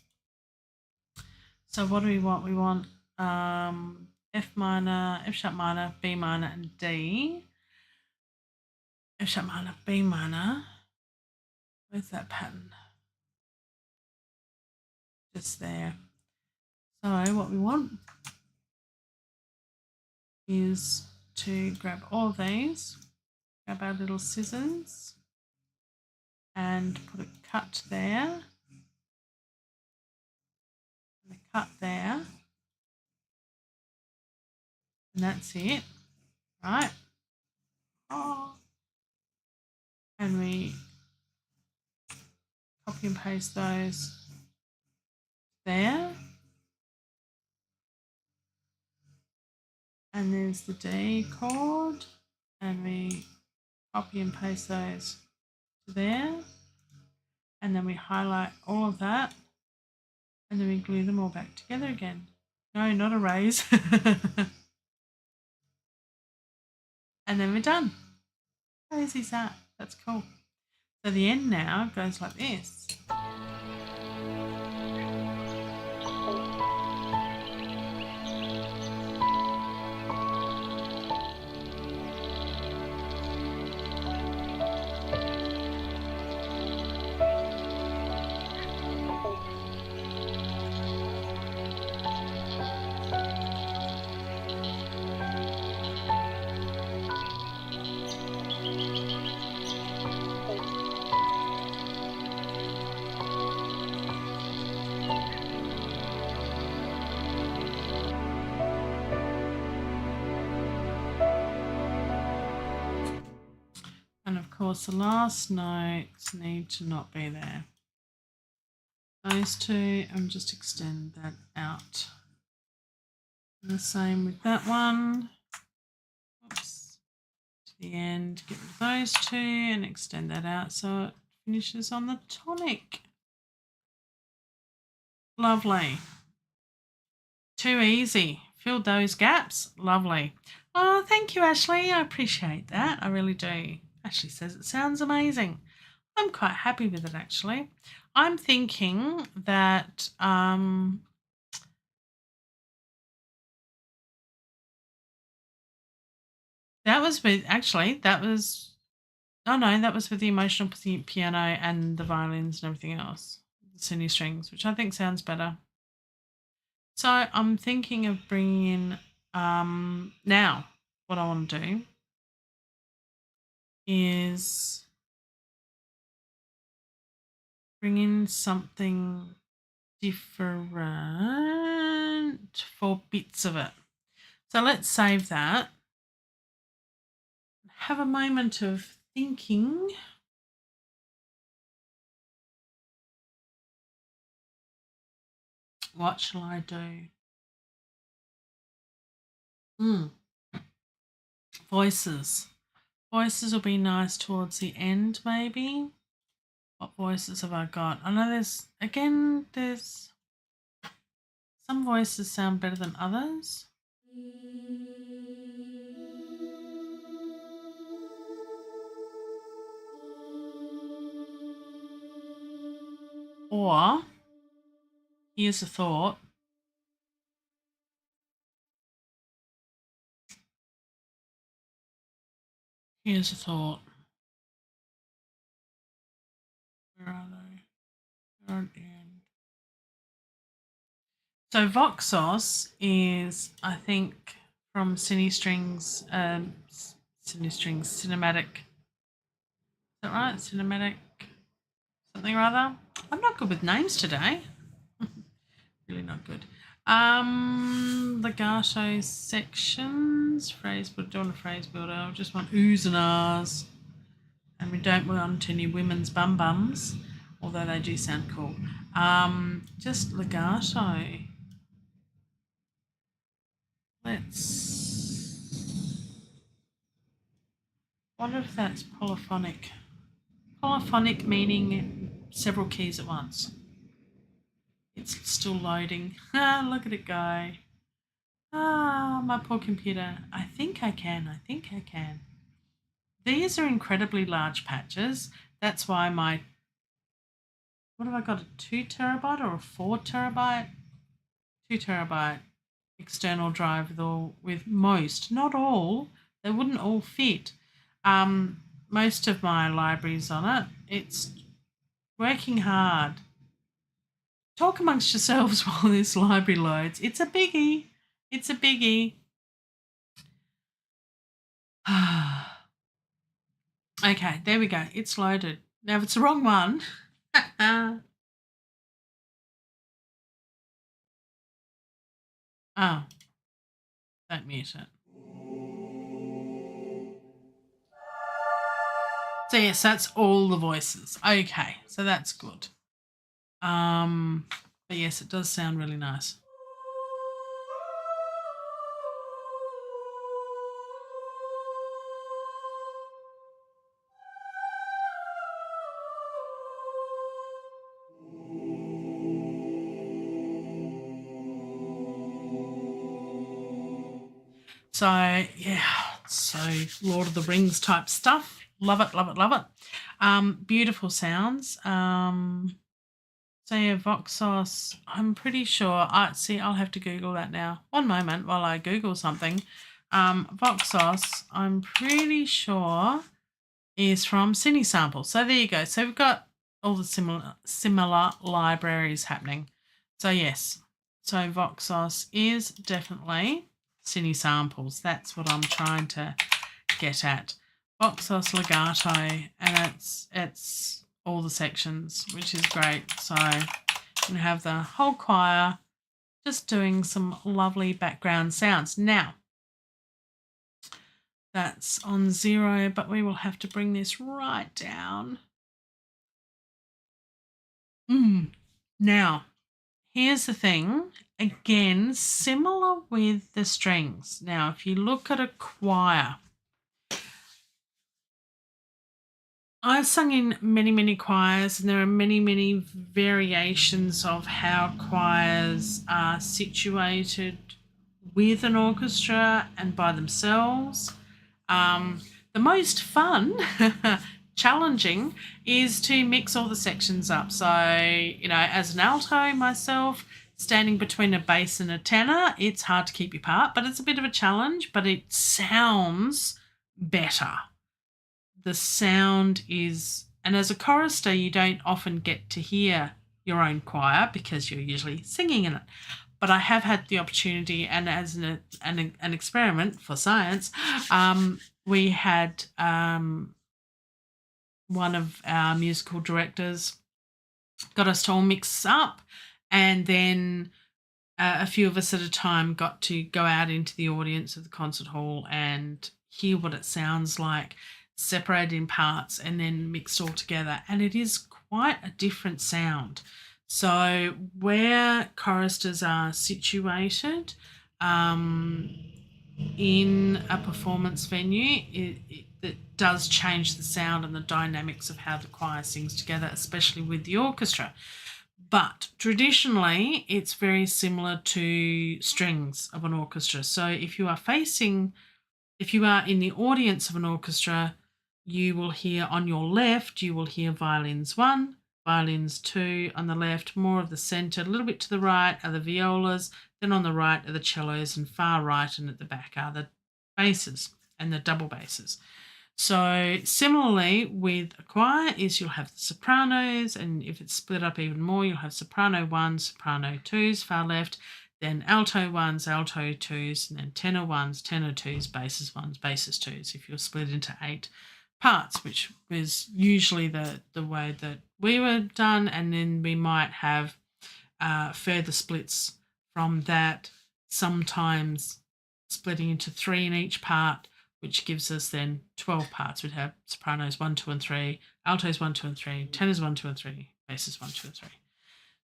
So what do we want? We want F minor, F sharp minor, B minor, and D. F sharp minor, B minor. Where's that pattern? Just there. So what we want is to grab all these, grab our little scissors and put a cut there, and a cut there, and that's it, right? Oh. copy and paste those there. And there's the D chord, and we copy and paste those to there. And then we highlight all of that, and then we glue them all back together again. No, not erase. And then we're done. How easy is that? That's cool. So the end now goes like this. And of course the last notes need to not be there. Those two, and just extend that out. And the same with that one. Oops. To the end, get rid of those two and extend that out so it finishes on the tonic. Lovely. Too easy. Filled those gaps. Lovely. Oh, thank you, Ashley. I appreciate that. I really do. Ashley says it sounds amazing. I'm quite happy with it, actually. I'm thinking that that was with that was with the emotional piano and the violins and everything else, the cine strings, which I think sounds better. So I'm thinking of bringing in now what I want to do is bring in something different for bits of it. So let's save that. Have a moment of thinking. What shall I do? Voices. Voices will be nice towards the end, maybe. What voices have I got? I know there's some voices sound better than others. Or, here's a thought. Here's a thought. Where are they? They're at the end. So Voxos is, I think, from Cinematic. Is that right? Cinematic something or other. I'm not good with names today. Really not good. Legato sections, phrase builder, don't want a phrase builder. I just want oohs and ahs. And we don't want any women's bum bums, although they do sound cool. Just legato. Let's wonder if that's polyphonic. Polyphonic meaning several keys at once. It's still loading. Look at it go. My poor computer. I think I can. These are incredibly large patches. That's why what have I got, a 2 terabyte or a 4 terabyte? 2 terabyte external drive with most, not all, they wouldn't all fit. Most of my libraries on it. It's working hard. Talk amongst yourselves while this library loads. It's a biggie. Okay, there we go. It's loaded. Now, if it's the wrong one, oh, don't mute it. So yes, that's all the voices. Okay, so that's good. But yes, it does sound really nice. So, yeah, so Lord of the Rings type stuff. Love it, love it, love it. Beautiful sounds. So, yeah, Voxos, I'm pretty sure. I'll have to Google that now. One moment while I Google something. Voxos, I'm pretty sure, is from Cine Sample. So, there you go. So, we've got all the similar libraries happening. So, yes. So, Voxos is definitely Cine Samples. That's what I'm trying to get at. Voxos Legato, and it's all the sections, which is great. So you can have the whole choir just doing some lovely background sounds. Now, that's on 0, but we will have to bring this right down. Now, here's the thing. Again, similar with the strings. Now, if you look at a choir, I've sung in many, many choirs, and there are many, many variations of how choirs are situated with an orchestra and by themselves. The most fun, challenging, is to mix all the sections up. So, as an alto myself, standing between a bass and a tenor, it's hard to keep you apart, but it's a bit of a challenge, but it sounds better. The sound is, and as a chorister, you don't often get to hear your own choir because you're usually singing in it. But I have had the opportunity, and as an experiment for science, we had one of our musical directors got us to all mix up, and then a few of us at a time got to go out into the audience of the concert hall and hear what it sounds like, separated in parts and then mixed all together. And it is quite a different sound. So where choristers are situated in a performance venue, it does change the sound and the dynamics of how the choir sings together, especially with the orchestra. But traditionally, it's very similar to strings of an orchestra. So if you are in the audience of an orchestra, you will hear on your left, you will hear violins 1, violins 2 on the left, more of the centre, a little bit to the right are the violas, then on the right are the cellos, and far right and at the back are the basses and the double basses. So similarly with a choir is you'll have the sopranos, and if it's split up even more, you'll have soprano 1, soprano 2s, far left, then alto 1s, alto 2s, and then tenor 1s, tenor 2s, basses 1s, basses 2s, if you're split into 8 parts, which was usually the way that we were done. And then we might have further splits from that, sometimes splitting into 3 in each part, which gives us then 12 parts. We'd have sopranos 1, 2, and 3, altos 1, 2, and 3, tenors 1, 2, and 3, basses 1, 2, and 3.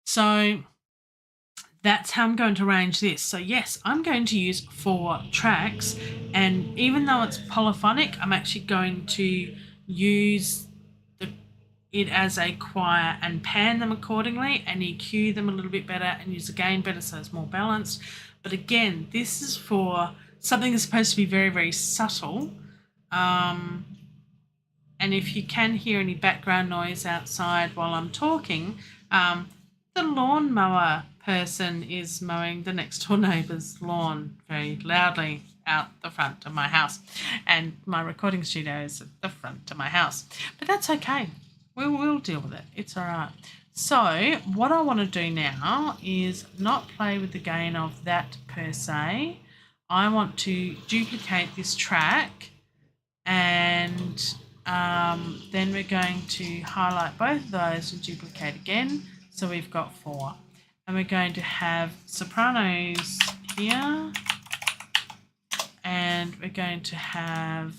So that's how I'm going to arrange this. So yes, I'm going to use 4 tracks, and even though it's polyphonic, I'm actually going to use it as a choir and pan them accordingly and EQ them a little bit better and use the gain better so it's more balanced. But again, this is for something that's supposed to be very, very subtle. And if you can hear any background noise outside while I'm talking, the lawnmower person is mowing the next door neighbour's lawn very loudly out the front of my house, and my recording studio is at the front of my house. But that's okay. We'll deal with it. It's all right. So what I want to do now is not play with the gain of that per se. I want to duplicate this track, and then we're going to highlight both of those and duplicate again. So we've got 4. And we're going to have sopranos here, and we're going to have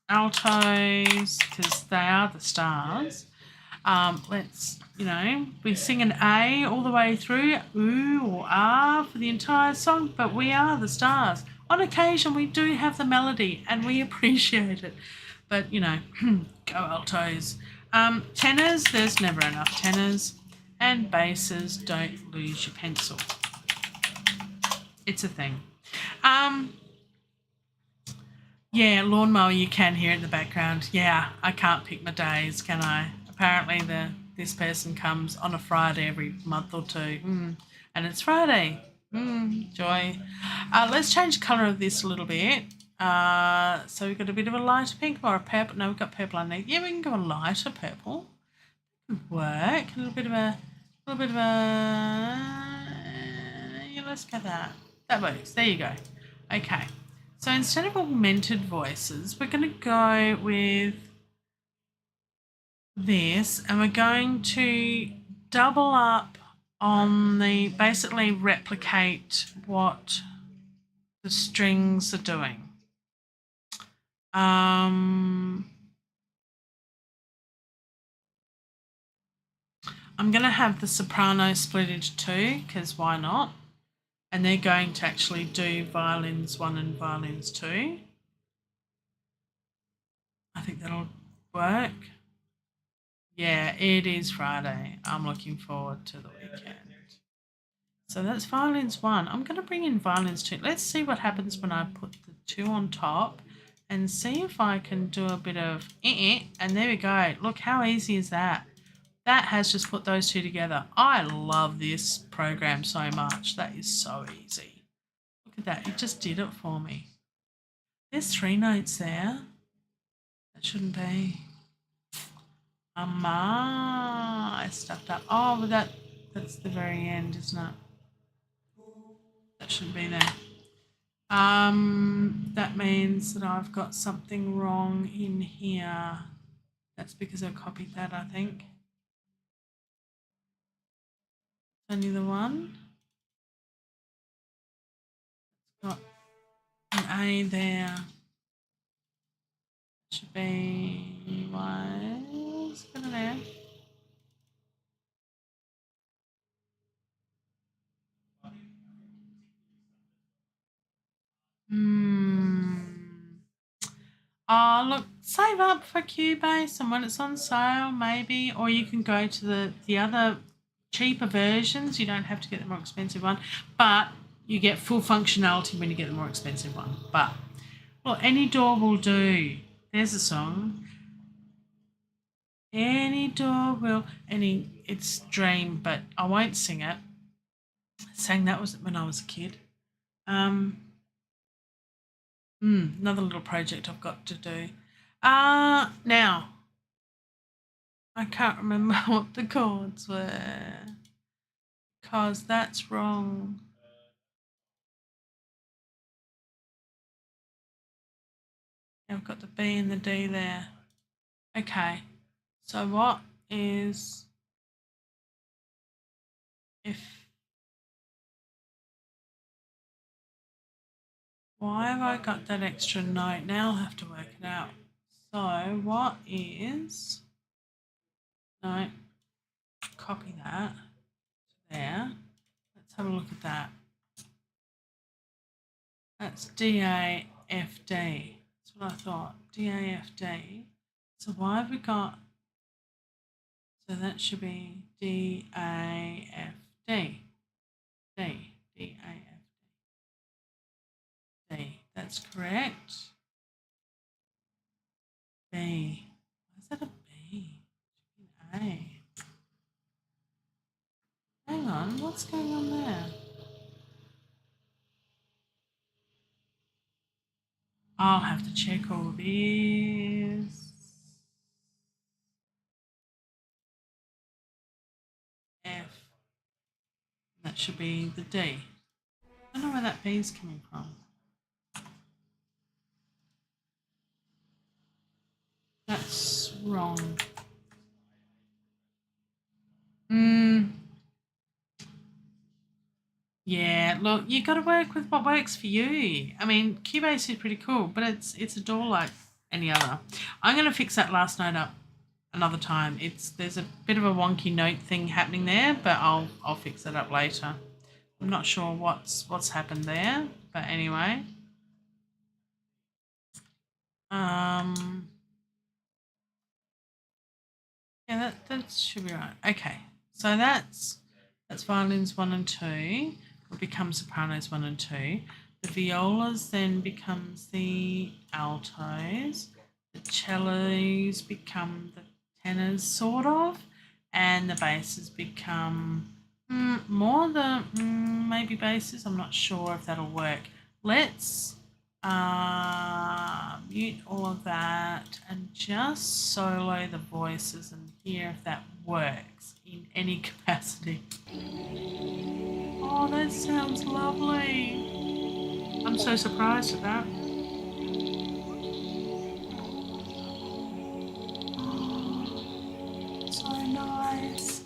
altos because they are the stars. Let's, we sing an A all the way through, ooh or ah for the entire song, but we are the stars. On occasion, we do have the melody and we appreciate it. But, go altos. Tenors, there's never enough tenors. And basses, don't lose your pencil. It's a thing. Yeah, lawnmower, you can hear it in the background. Yeah, I can't pick my days, can I? Apparently this person comes on a Friday every month or two. And it's Friday. Joy. Let's change the colour of this a little bit. So we've got a bit of a lighter pink or a purple. No, we've got purple underneath. Yeah, we can go a lighter purple. Could work. A little bit of a yeah, let's go that. That works. There you go. Okay. So instead of augmented voices, we're going to go with this, and we're going to double up on basically replicate what the strings are doing. I'm going to have the soprano split into two, because why not? And they're going to actually do violins 1 and violins 2. I think that'll work. Yeah, it is Friday. I'm looking forward to the weekend. So that's violins 1. I'm going to bring in violins 2. Let's see what happens when I put the 2 on top and see if I can do a bit of and there we go. Look, how easy is that? That has just put those two together. I love this program so much. That is so easy. Look at that. It just did it for me. There's 3 notes there. That shouldn't be. I stuffed up. Oh, but that's the very end, isn't it? That shouldn't be there. That means that I've got something wrong in here. That's because I copied that, I think. Only the one. It's got an A there. Should be let's put it there. Oh, look, save up for Cubase, and when it's on sale, maybe, or you can go to the other cheaper versions. You don't have to get the more expensive one, but you get full functionality when you get the more expensive one. But, well, any door will do. There's a song. Any door will, it's Dream, but I won't sing it. I sang that was when I was a kid. Another little project I've got to do. Now, I can't remember what the chords were because that's wrong. I've got the B and the D there. Okay, so what is why have I got that extra note? Now I'll have to work it out. So what is, no, copy that there. Let's have a look at that. That's D-A-F-D. That's what I thought. D-A-F-D. So why have we got, so that should be D-A-F-D. D. D-A-F-D. D. That's correct. B. Why is that a B? A. Hang on, what's going on there? I'll have to check all this. F. That should be the D. I don't know where that B is coming from. That's wrong. Yeah, look, you got to work with what works for you. I mean, Cubase is pretty cool, but it's a door like any other. I'm going to fix that last note up another time. There's a bit of a wonky note thing happening there, but I'll fix it up later. I'm not sure what's happened there, but anyway. Yeah, that should be right. Okay, so that's violins 1 and 2. It becomes sopranos 1 and 2. The violas then becomes the altos. The cellos become the tenors, sort of, and the basses become more the maybe basses. I'm not sure if that'll work. Let's mute all of that and just solo the voices and hear if that works in any capacity. Oh, that sounds lovely. I'm so surprised at that. So nice.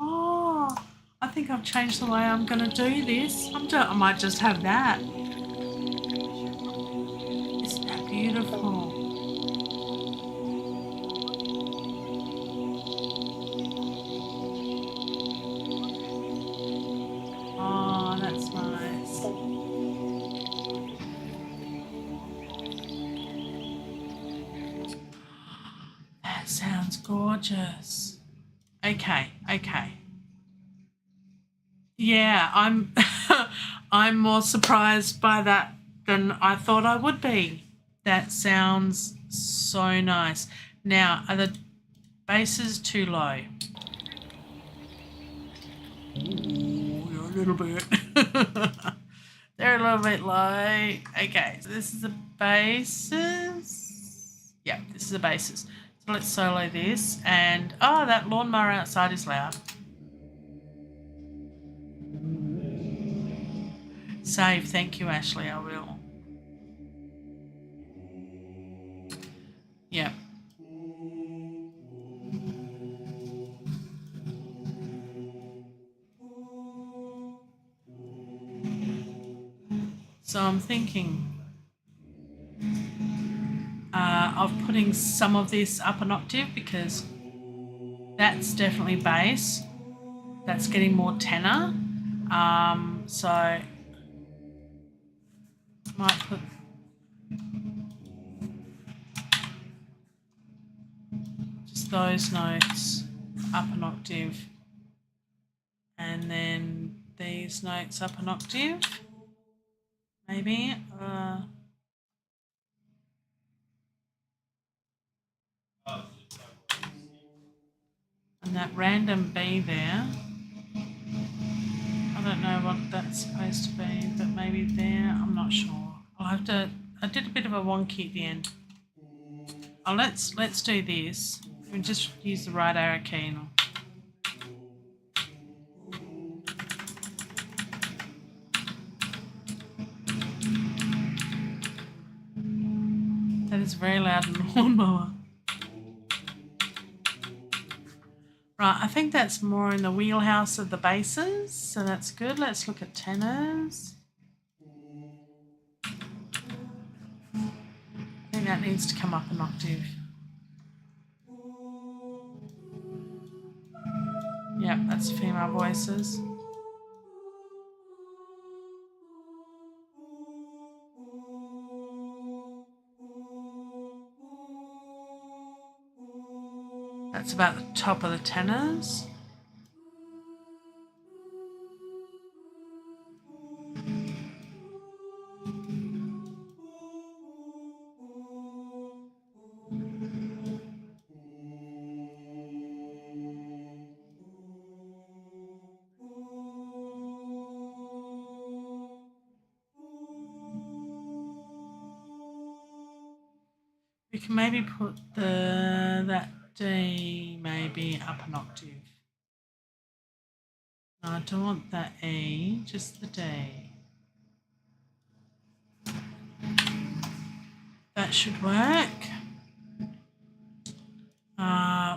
Oh, I think I've changed the way I'm going to do this. I might just have that. Isn't that beautiful? Oh, that's nice. That sounds gorgeous. Okay. Yeah, I'm more surprised by that than I thought I would be. That sounds so nice. Now, are the basses too low? Ooh, a little bit. They're a little bit low. Okay, so this is the basses. Yeah, this is the basses. So let's solo this. And, oh, that lawnmower outside is loud. Save. Thank you, Ashley. I will. Yeah. So I'm thinking of putting some of this up an octave because that's definitely bass. That's getting more tenor. So I might put just those notes up an octave and then these notes up an octave, maybe. And that random B there, I don't know what that's supposed to be, but maybe there, I'm not sure. I did a bit of a wonky at the end. Oh, let's do this. We just use the right arrow key and that is very loud in the lawnmower. Right, I think that's more in the wheelhouse of the basses, so that's good. Let's look at tenors. I think that needs to come up an octave. Yep, that's female voices. That's about the top of the tenors. We can maybe put that D maybe up an octave. No, I don't want that E, just the D. That should work.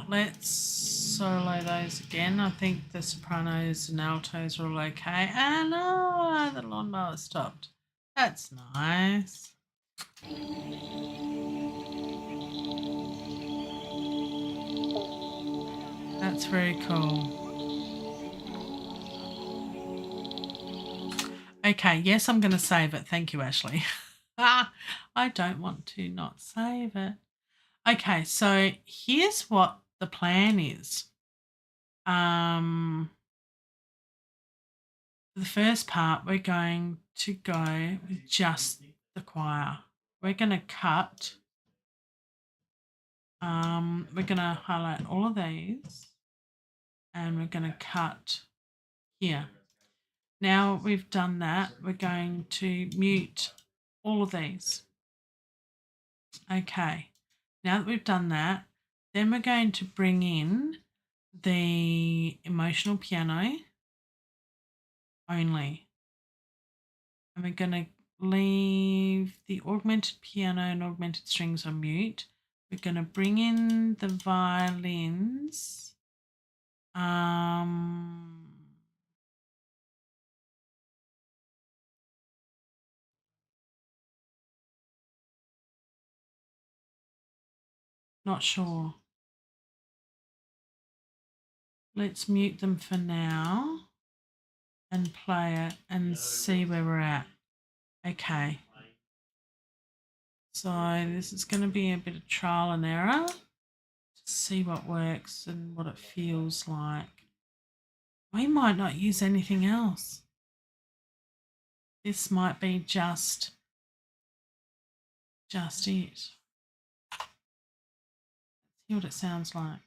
Let's solo those again. I think the sopranos and altos are all okay. And the lawnmower stopped. That's nice. That's very cool. Okay, yes, I'm going to save it. Thank you, Ashley. I don't want to not save it. Okay, so here's what the plan is. For the first part, we're going to go with just the choir. We're going to cut. We're going to highlight all of these, and we're going to cut here. Now we've done that, we're going to mute all of these. Okay, now that we've done that, then we're going to bring in the emotional piano only. And we're going to leave the augmented piano and augmented strings on mute. We're going to bring in the violins. Not sure. Let's mute them for now and play it and see where we're at. Okay. So this is going to be a bit of trial and error to see what works and what it feels like. We might not use anything else. This might be just it. Let's see what it sounds like.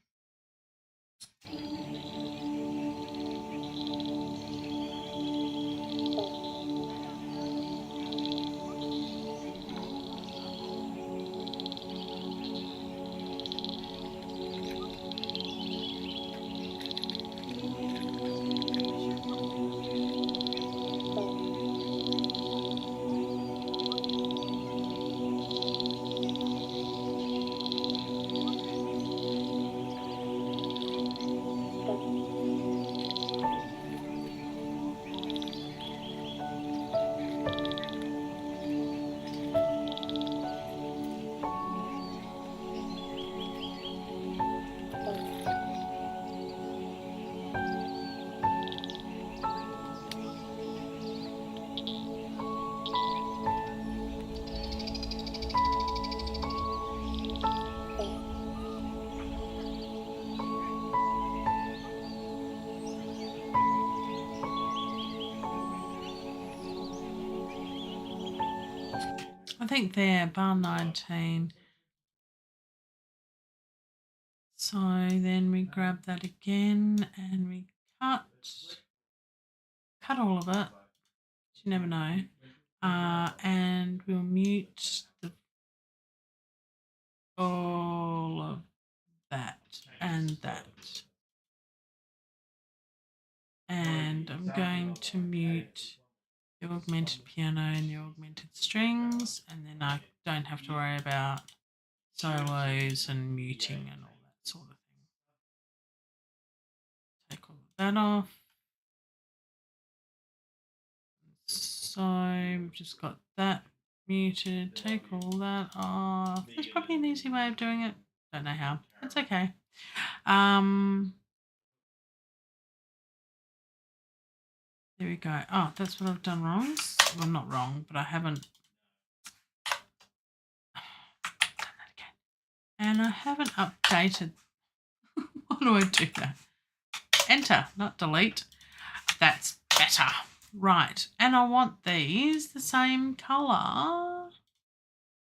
I think there, bar 19. So then we grab that again and we cut all of it. You never know. And we'll mute all of that and that. And I'm going to mute the augmented piano and the augmented strings, and then I don't have to worry about solos and muting and all that sort of thing. Take all of that off. So we've just got that muted. Take all that off. There's probably an easy way of doing it. Don't know how. It's okay. There we go. Oh, that's what I've done wrong. Well, not wrong, but I haven't done that again. And I haven't updated. Why do I do that? Enter, not delete. That's better. Right. And I want these the same colour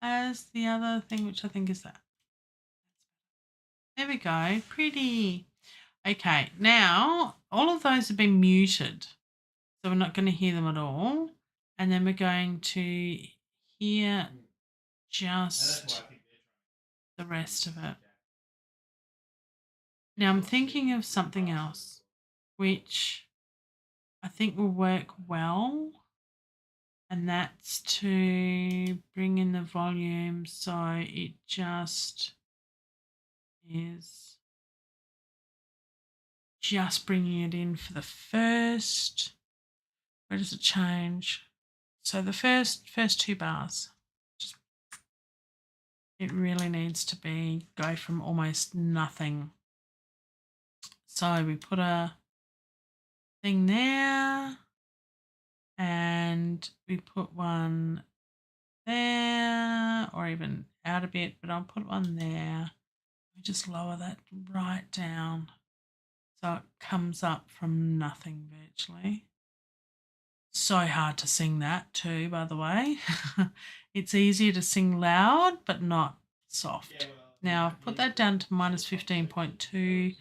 as the other thing, which I think is that. There we go. Pretty. Okay. Now, all of those have been muted. So we're not going to hear them at all. And then we're going to hear just the rest of it. Now I'm thinking of something else, which I think will work well. And that's to bring in the volume so it just is just bringing it in for the first. Where does it change? So the first two bars. It really needs to go from almost nothing. So we put a thing there and we put one there, or even out a bit, but I'll put one there. We just lower that right down so it comes up from nothing virtually. So hard to sing that too, by the way. It's easier to sing loud but not soft. Now I've put that down to minus 15.2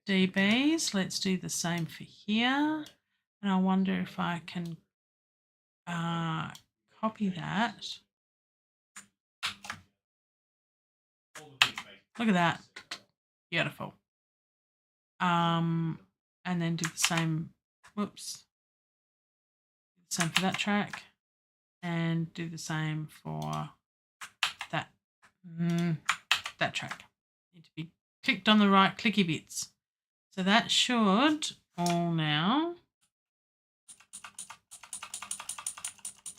dBs. Let's do the same for here. And I wonder if I can copy that. Look at that. Beautiful. And then do the same. Whoops. Same for that track. And do the same for that that track. Need to be clicked on the right clicky bits. So that should all now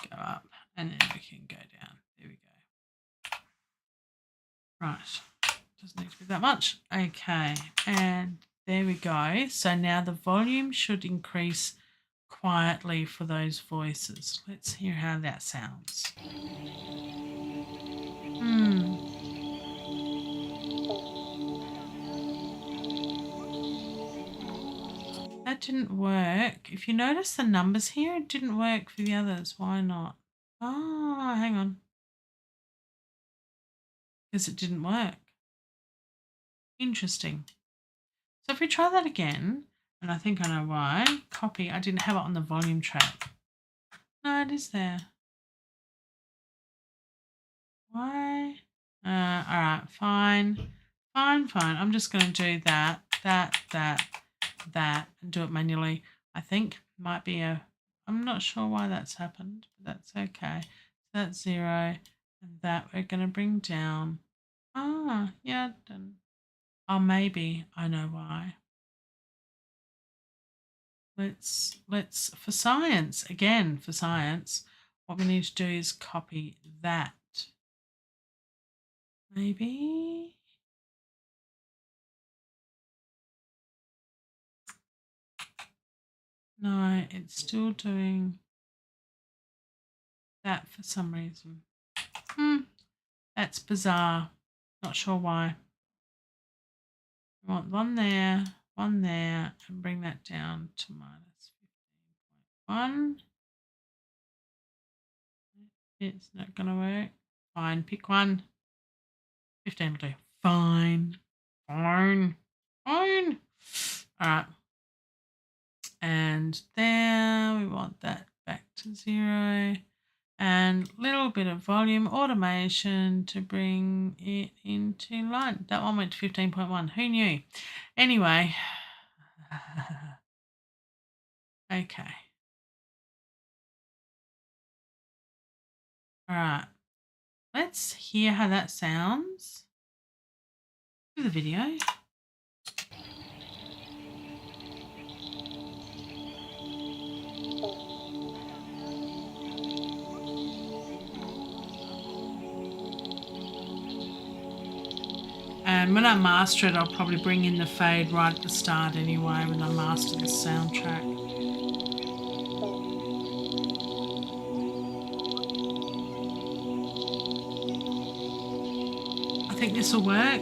go up, and then we can go down. There we go. Right, doesn't need to be that much. Okay, and there we go. So now the volume should increase quietly for those voices. Let's hear how that sounds. That didn't work. If you notice the numbers here, it didn't work for the others. Why not? Oh, hang on. Because it didn't work. Interesting. So if we try that again, and I think I know why. Copy. I didn't have it on the volume track. No, it is there. Why? All right, fine. Fine. I'm just going to do that, and do it manually. I think might be I'm not sure why that's happened, but that's okay. So that's 0, and that we're going to bring down. Ah, yeah, done. Oh, maybe I know why. Let's for science, what we need to do is copy that. Maybe. No, it's still doing that for some reason. That's bizarre. Not sure why. We want one there, and bring that down to minus 15.1. It's not going to work. Fine, pick one. 15 will do. Fine. All right. And there, we want that back to 0. And a little bit of volume automation to bring it into line. That one went to 15.1. Who knew? Anyway. Okay. All right. Let's hear how that sounds through the video. And when I master it, I'll probably bring in the fade right at the start anyway when I master the soundtrack. I think this will work.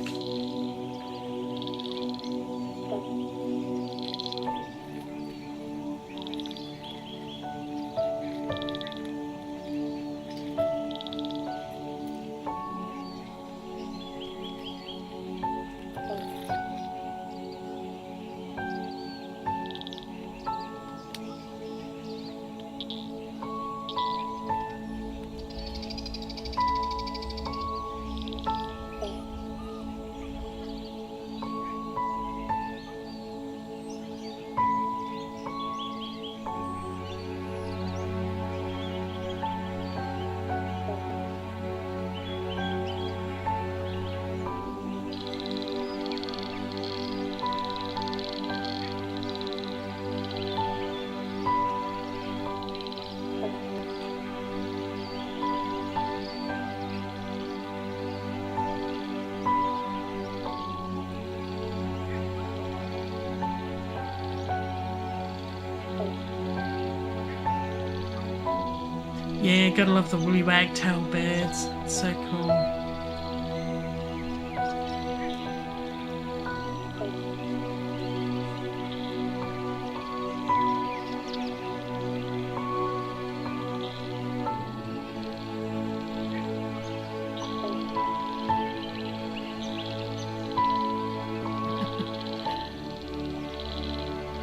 Yeah, gotta love the woolly wagtail birds. It's so cool.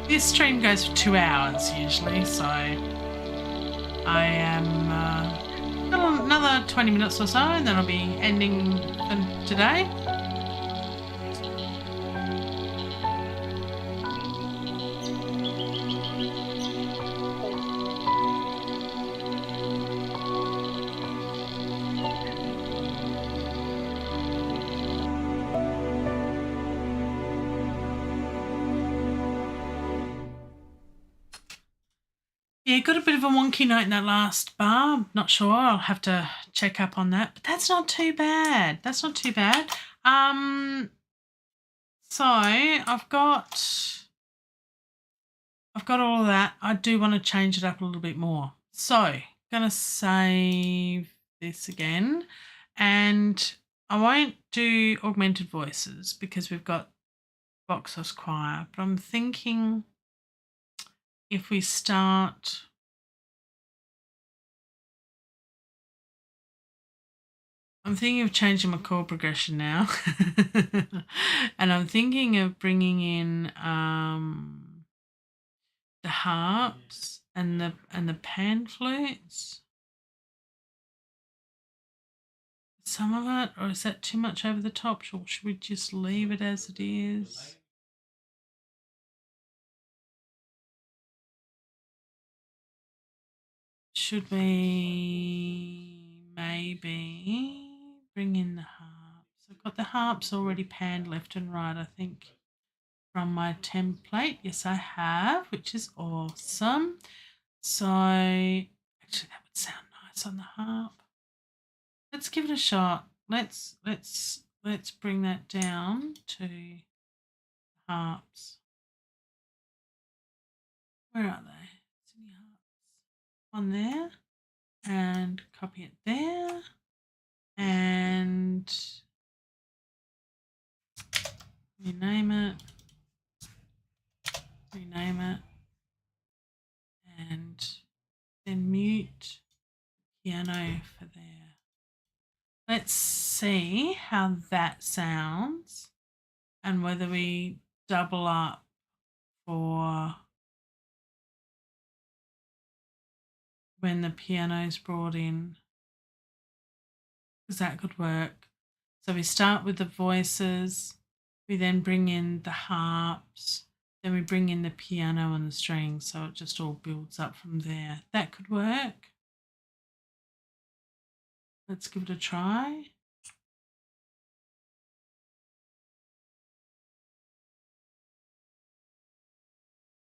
This stream goes for 2 hours usually, so I am got another 20 minutes or so, and then I'll be ending for today. Yeah, got a bit of a wonky note in that last bar. I'm not sure. I'll have to check up on that. But that's not too bad. That's not too bad. So I've got all of that. I do want to change it up a little bit more. So gonna save this again, and I won't do augmented voices because we've got Voxos Choir. But I'm thinking if we start. I'm thinking of changing my chord progression now. And I'm thinking of bringing in the harps and the pan flutes. Some of it, or is that too much over the top? Or should we just leave it as it is? Should we maybe bring in the harps? I've got the harps already panned left and right, I think, from my template. Yes, I have, which is awesome. So actually that would sound nice on the harp. Let's give it a shot. Let's bring that down to harps. Where are they? On there, and copy it there, and rename it, and then mute piano for there. Let's see how that sounds and whether we double up for when the piano's brought in, because that could work. So we start with the voices, we then bring in the harps, then we bring in the piano and the strings, so it just all builds up from there. That could work. Let's give it a try.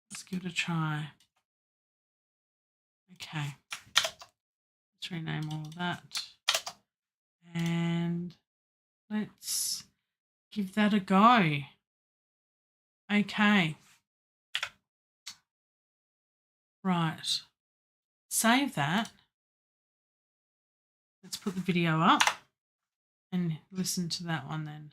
Let's give it a try. Okay. Let's rename all of that. And let's give that a go. Okay. Right. Save that. Let's put the video up and listen to that one then.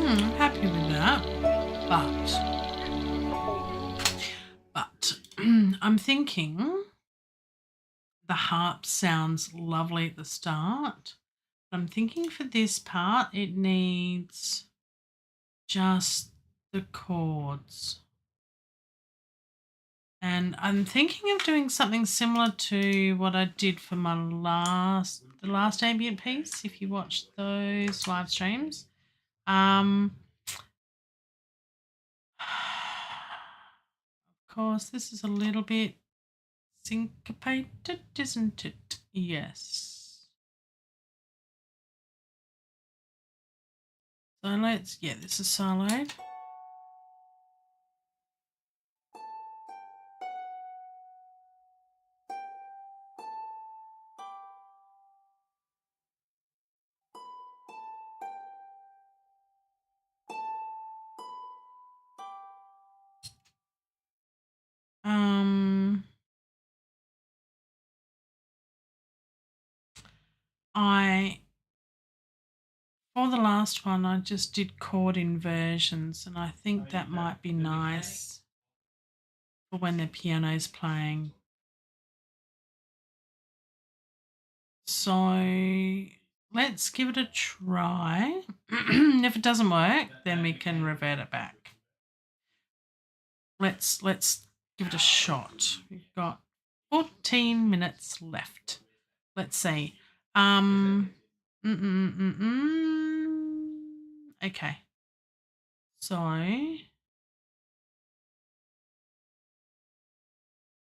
I'm happy with that. But I'm thinking the harp sounds lovely at the start. I'm thinking for this part, it needs just the chords. And I'm thinking of doing something similar to what I did for my the last ambient piece, if you watched those live streams. Of course, this is a little bit syncopated, isn't it? Yes. So this is soloed. For the last one, I just did chord inversions, and I think that might be nice for when the piano's playing. So let's give it a try. If it doesn't work, then we can revert it back. Let's give it a shot. We've got 14 minutes left. Let's see. Okay. So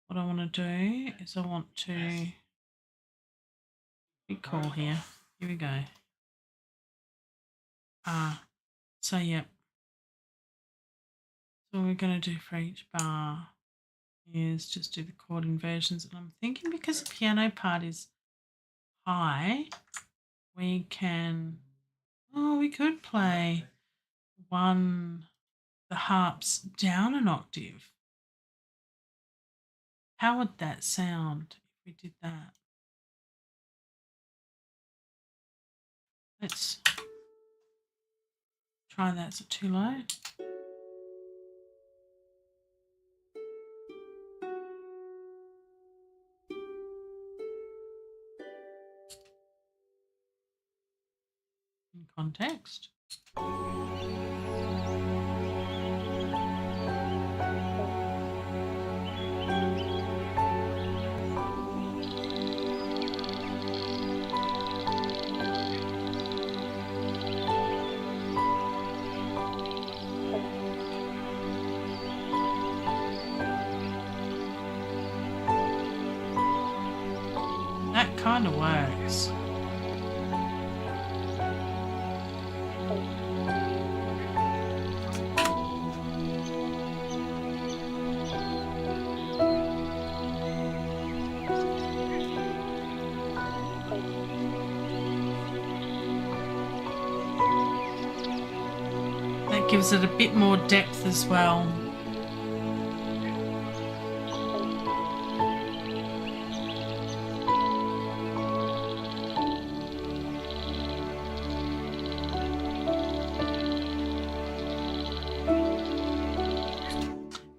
what I want to do is I want to be cool here. Here we go. So yep. So what we're going to do for each bar is just do the chord inversions. And I'm thinking because the piano part is high, we could play the harps down an octave. How would that sound if we did that? Let's try that. Is it too low? In context. That kind of works. That gives it a bit more depth as well.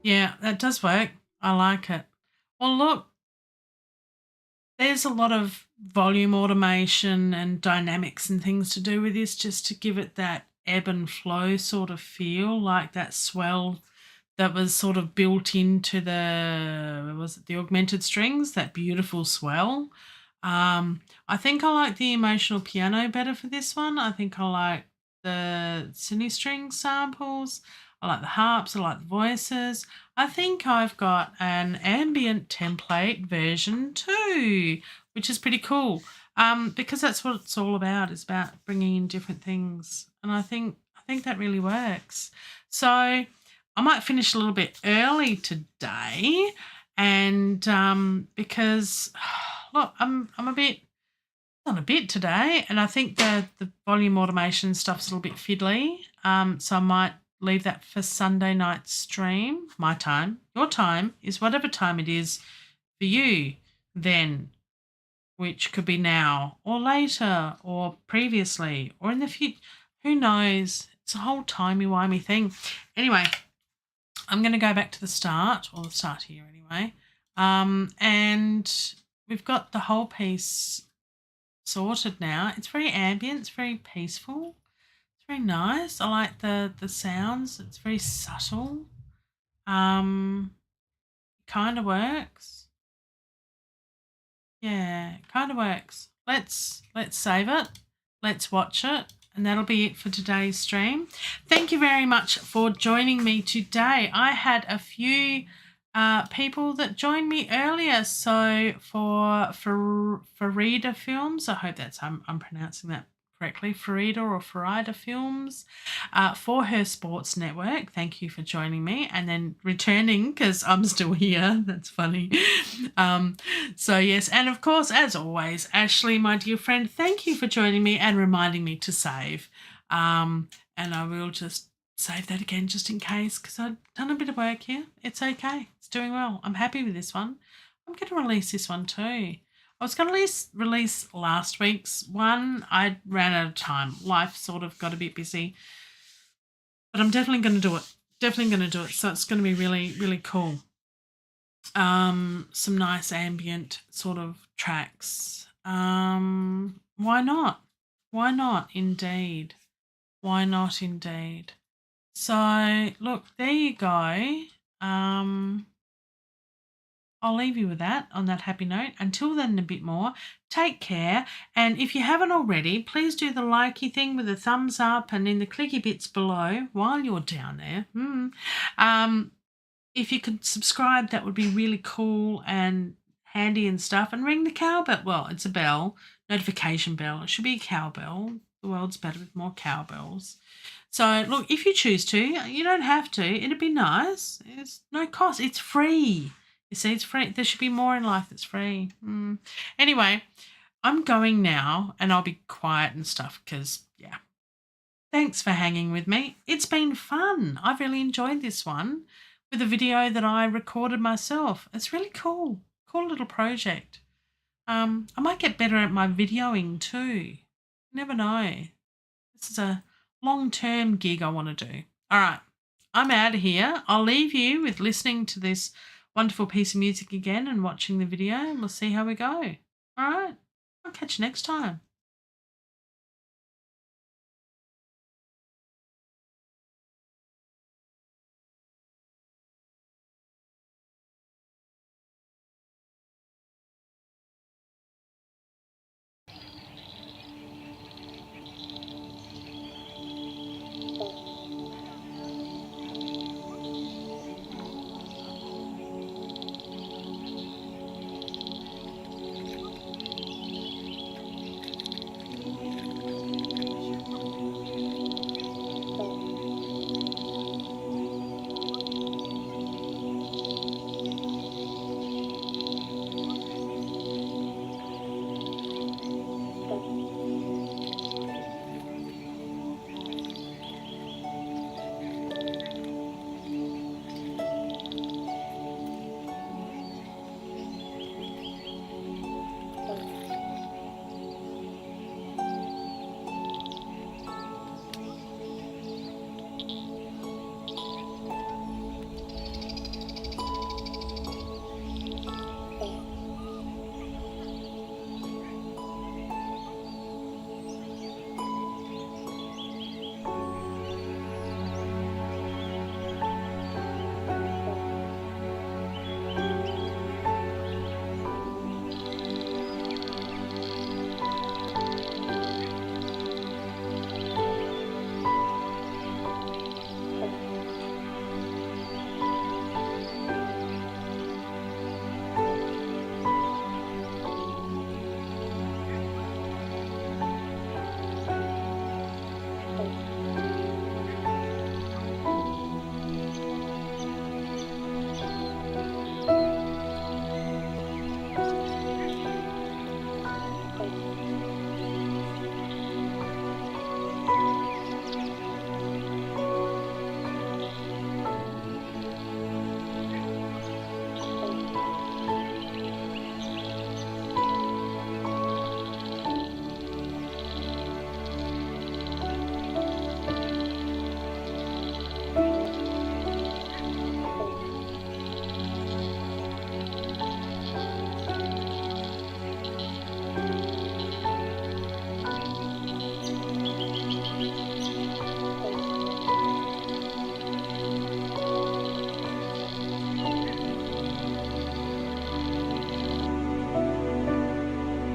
Yeah, that does work. I like it. Well, look, there's a lot of volume automation and dynamics and things to do with this just to give it that ebb and flow sort of feel, like that swell that was sort of built into the augmented strings, that beautiful swell. I think I like the emotional piano better for this one. I think I like the cine string samples. I like the harps. I like the voices. I think I've got an ambient template version too, which is pretty cool. Because that's what it's all about. It's about bringing in different things, and I think that really works. So I might finish a little bit early today, and because look, I'm a bit on a bit today, and I think the volume automation stuff's a little bit fiddly. So I might leave that for Sunday night stream. My time, your time is whatever time it is for you then, which could be now or later or previously or in the future. Who knows? It's a whole timey-wimey thing. Anyway, I'm going to go back to the start, or the start here anyway. And we've got the whole piece sorted now. It's very ambient. It's very peaceful. It's very nice. I like the sounds. It's very subtle. Kind of works. Yeah, it kind of works. Let's save it. Let's watch it. And that'll be it for today's stream. Thank you very much for joining me today. I had a few people that joined me earlier. So for Farida Films, I hope that's I'm pronouncing that correctly, Farida or Farida Films, for her sports network. Thank you for joining me and then returning because I'm still here. That's funny. So yes, and of course, as always, Ashley, my dear friend, thank you for joining me and reminding me to save. And I will just save that again just in case because I've done a bit of work here. It's okay. It's doing well. I'm happy with this one. I'm going to release this one too. I was going to release last week's one. I ran out of time. Life sort of got a bit busy. But I'm definitely going to do it. Definitely going to do it. So it's going to be really, really cool. Some nice ambient sort of tracks. Why not? Why not, indeed? Why not, indeed? So, look, there you go. I'll leave you with that on that happy note. Until then, a bit more. Take care. And if you haven't already, please do the likey thing with the thumbs up and in the clicky bits below while you're down there. If you could subscribe, that would be really cool and handy and stuff. And ring the cowbell. Well, it's a bell, notification bell. It should be a cowbell. The world's better with more cowbells. So, look, if you choose to, you don't have to. It'd be nice. It's no cost. It's free. You see, it's free. There should be more in life that's free. Anyway, I'm going now and I'll be quiet and stuff because, yeah. Thanks for hanging with me. It's been fun. I've really enjoyed this one with a video that I recorded myself. It's really cool. Cool little project. I might get better at my videoing too. You never know. This is a long-term gig I want to do. All right. I'm out of here. I'll leave you with listening to this wonderful piece of music again and watching the video, and we'll see how we go. All right. I'll catch you next time.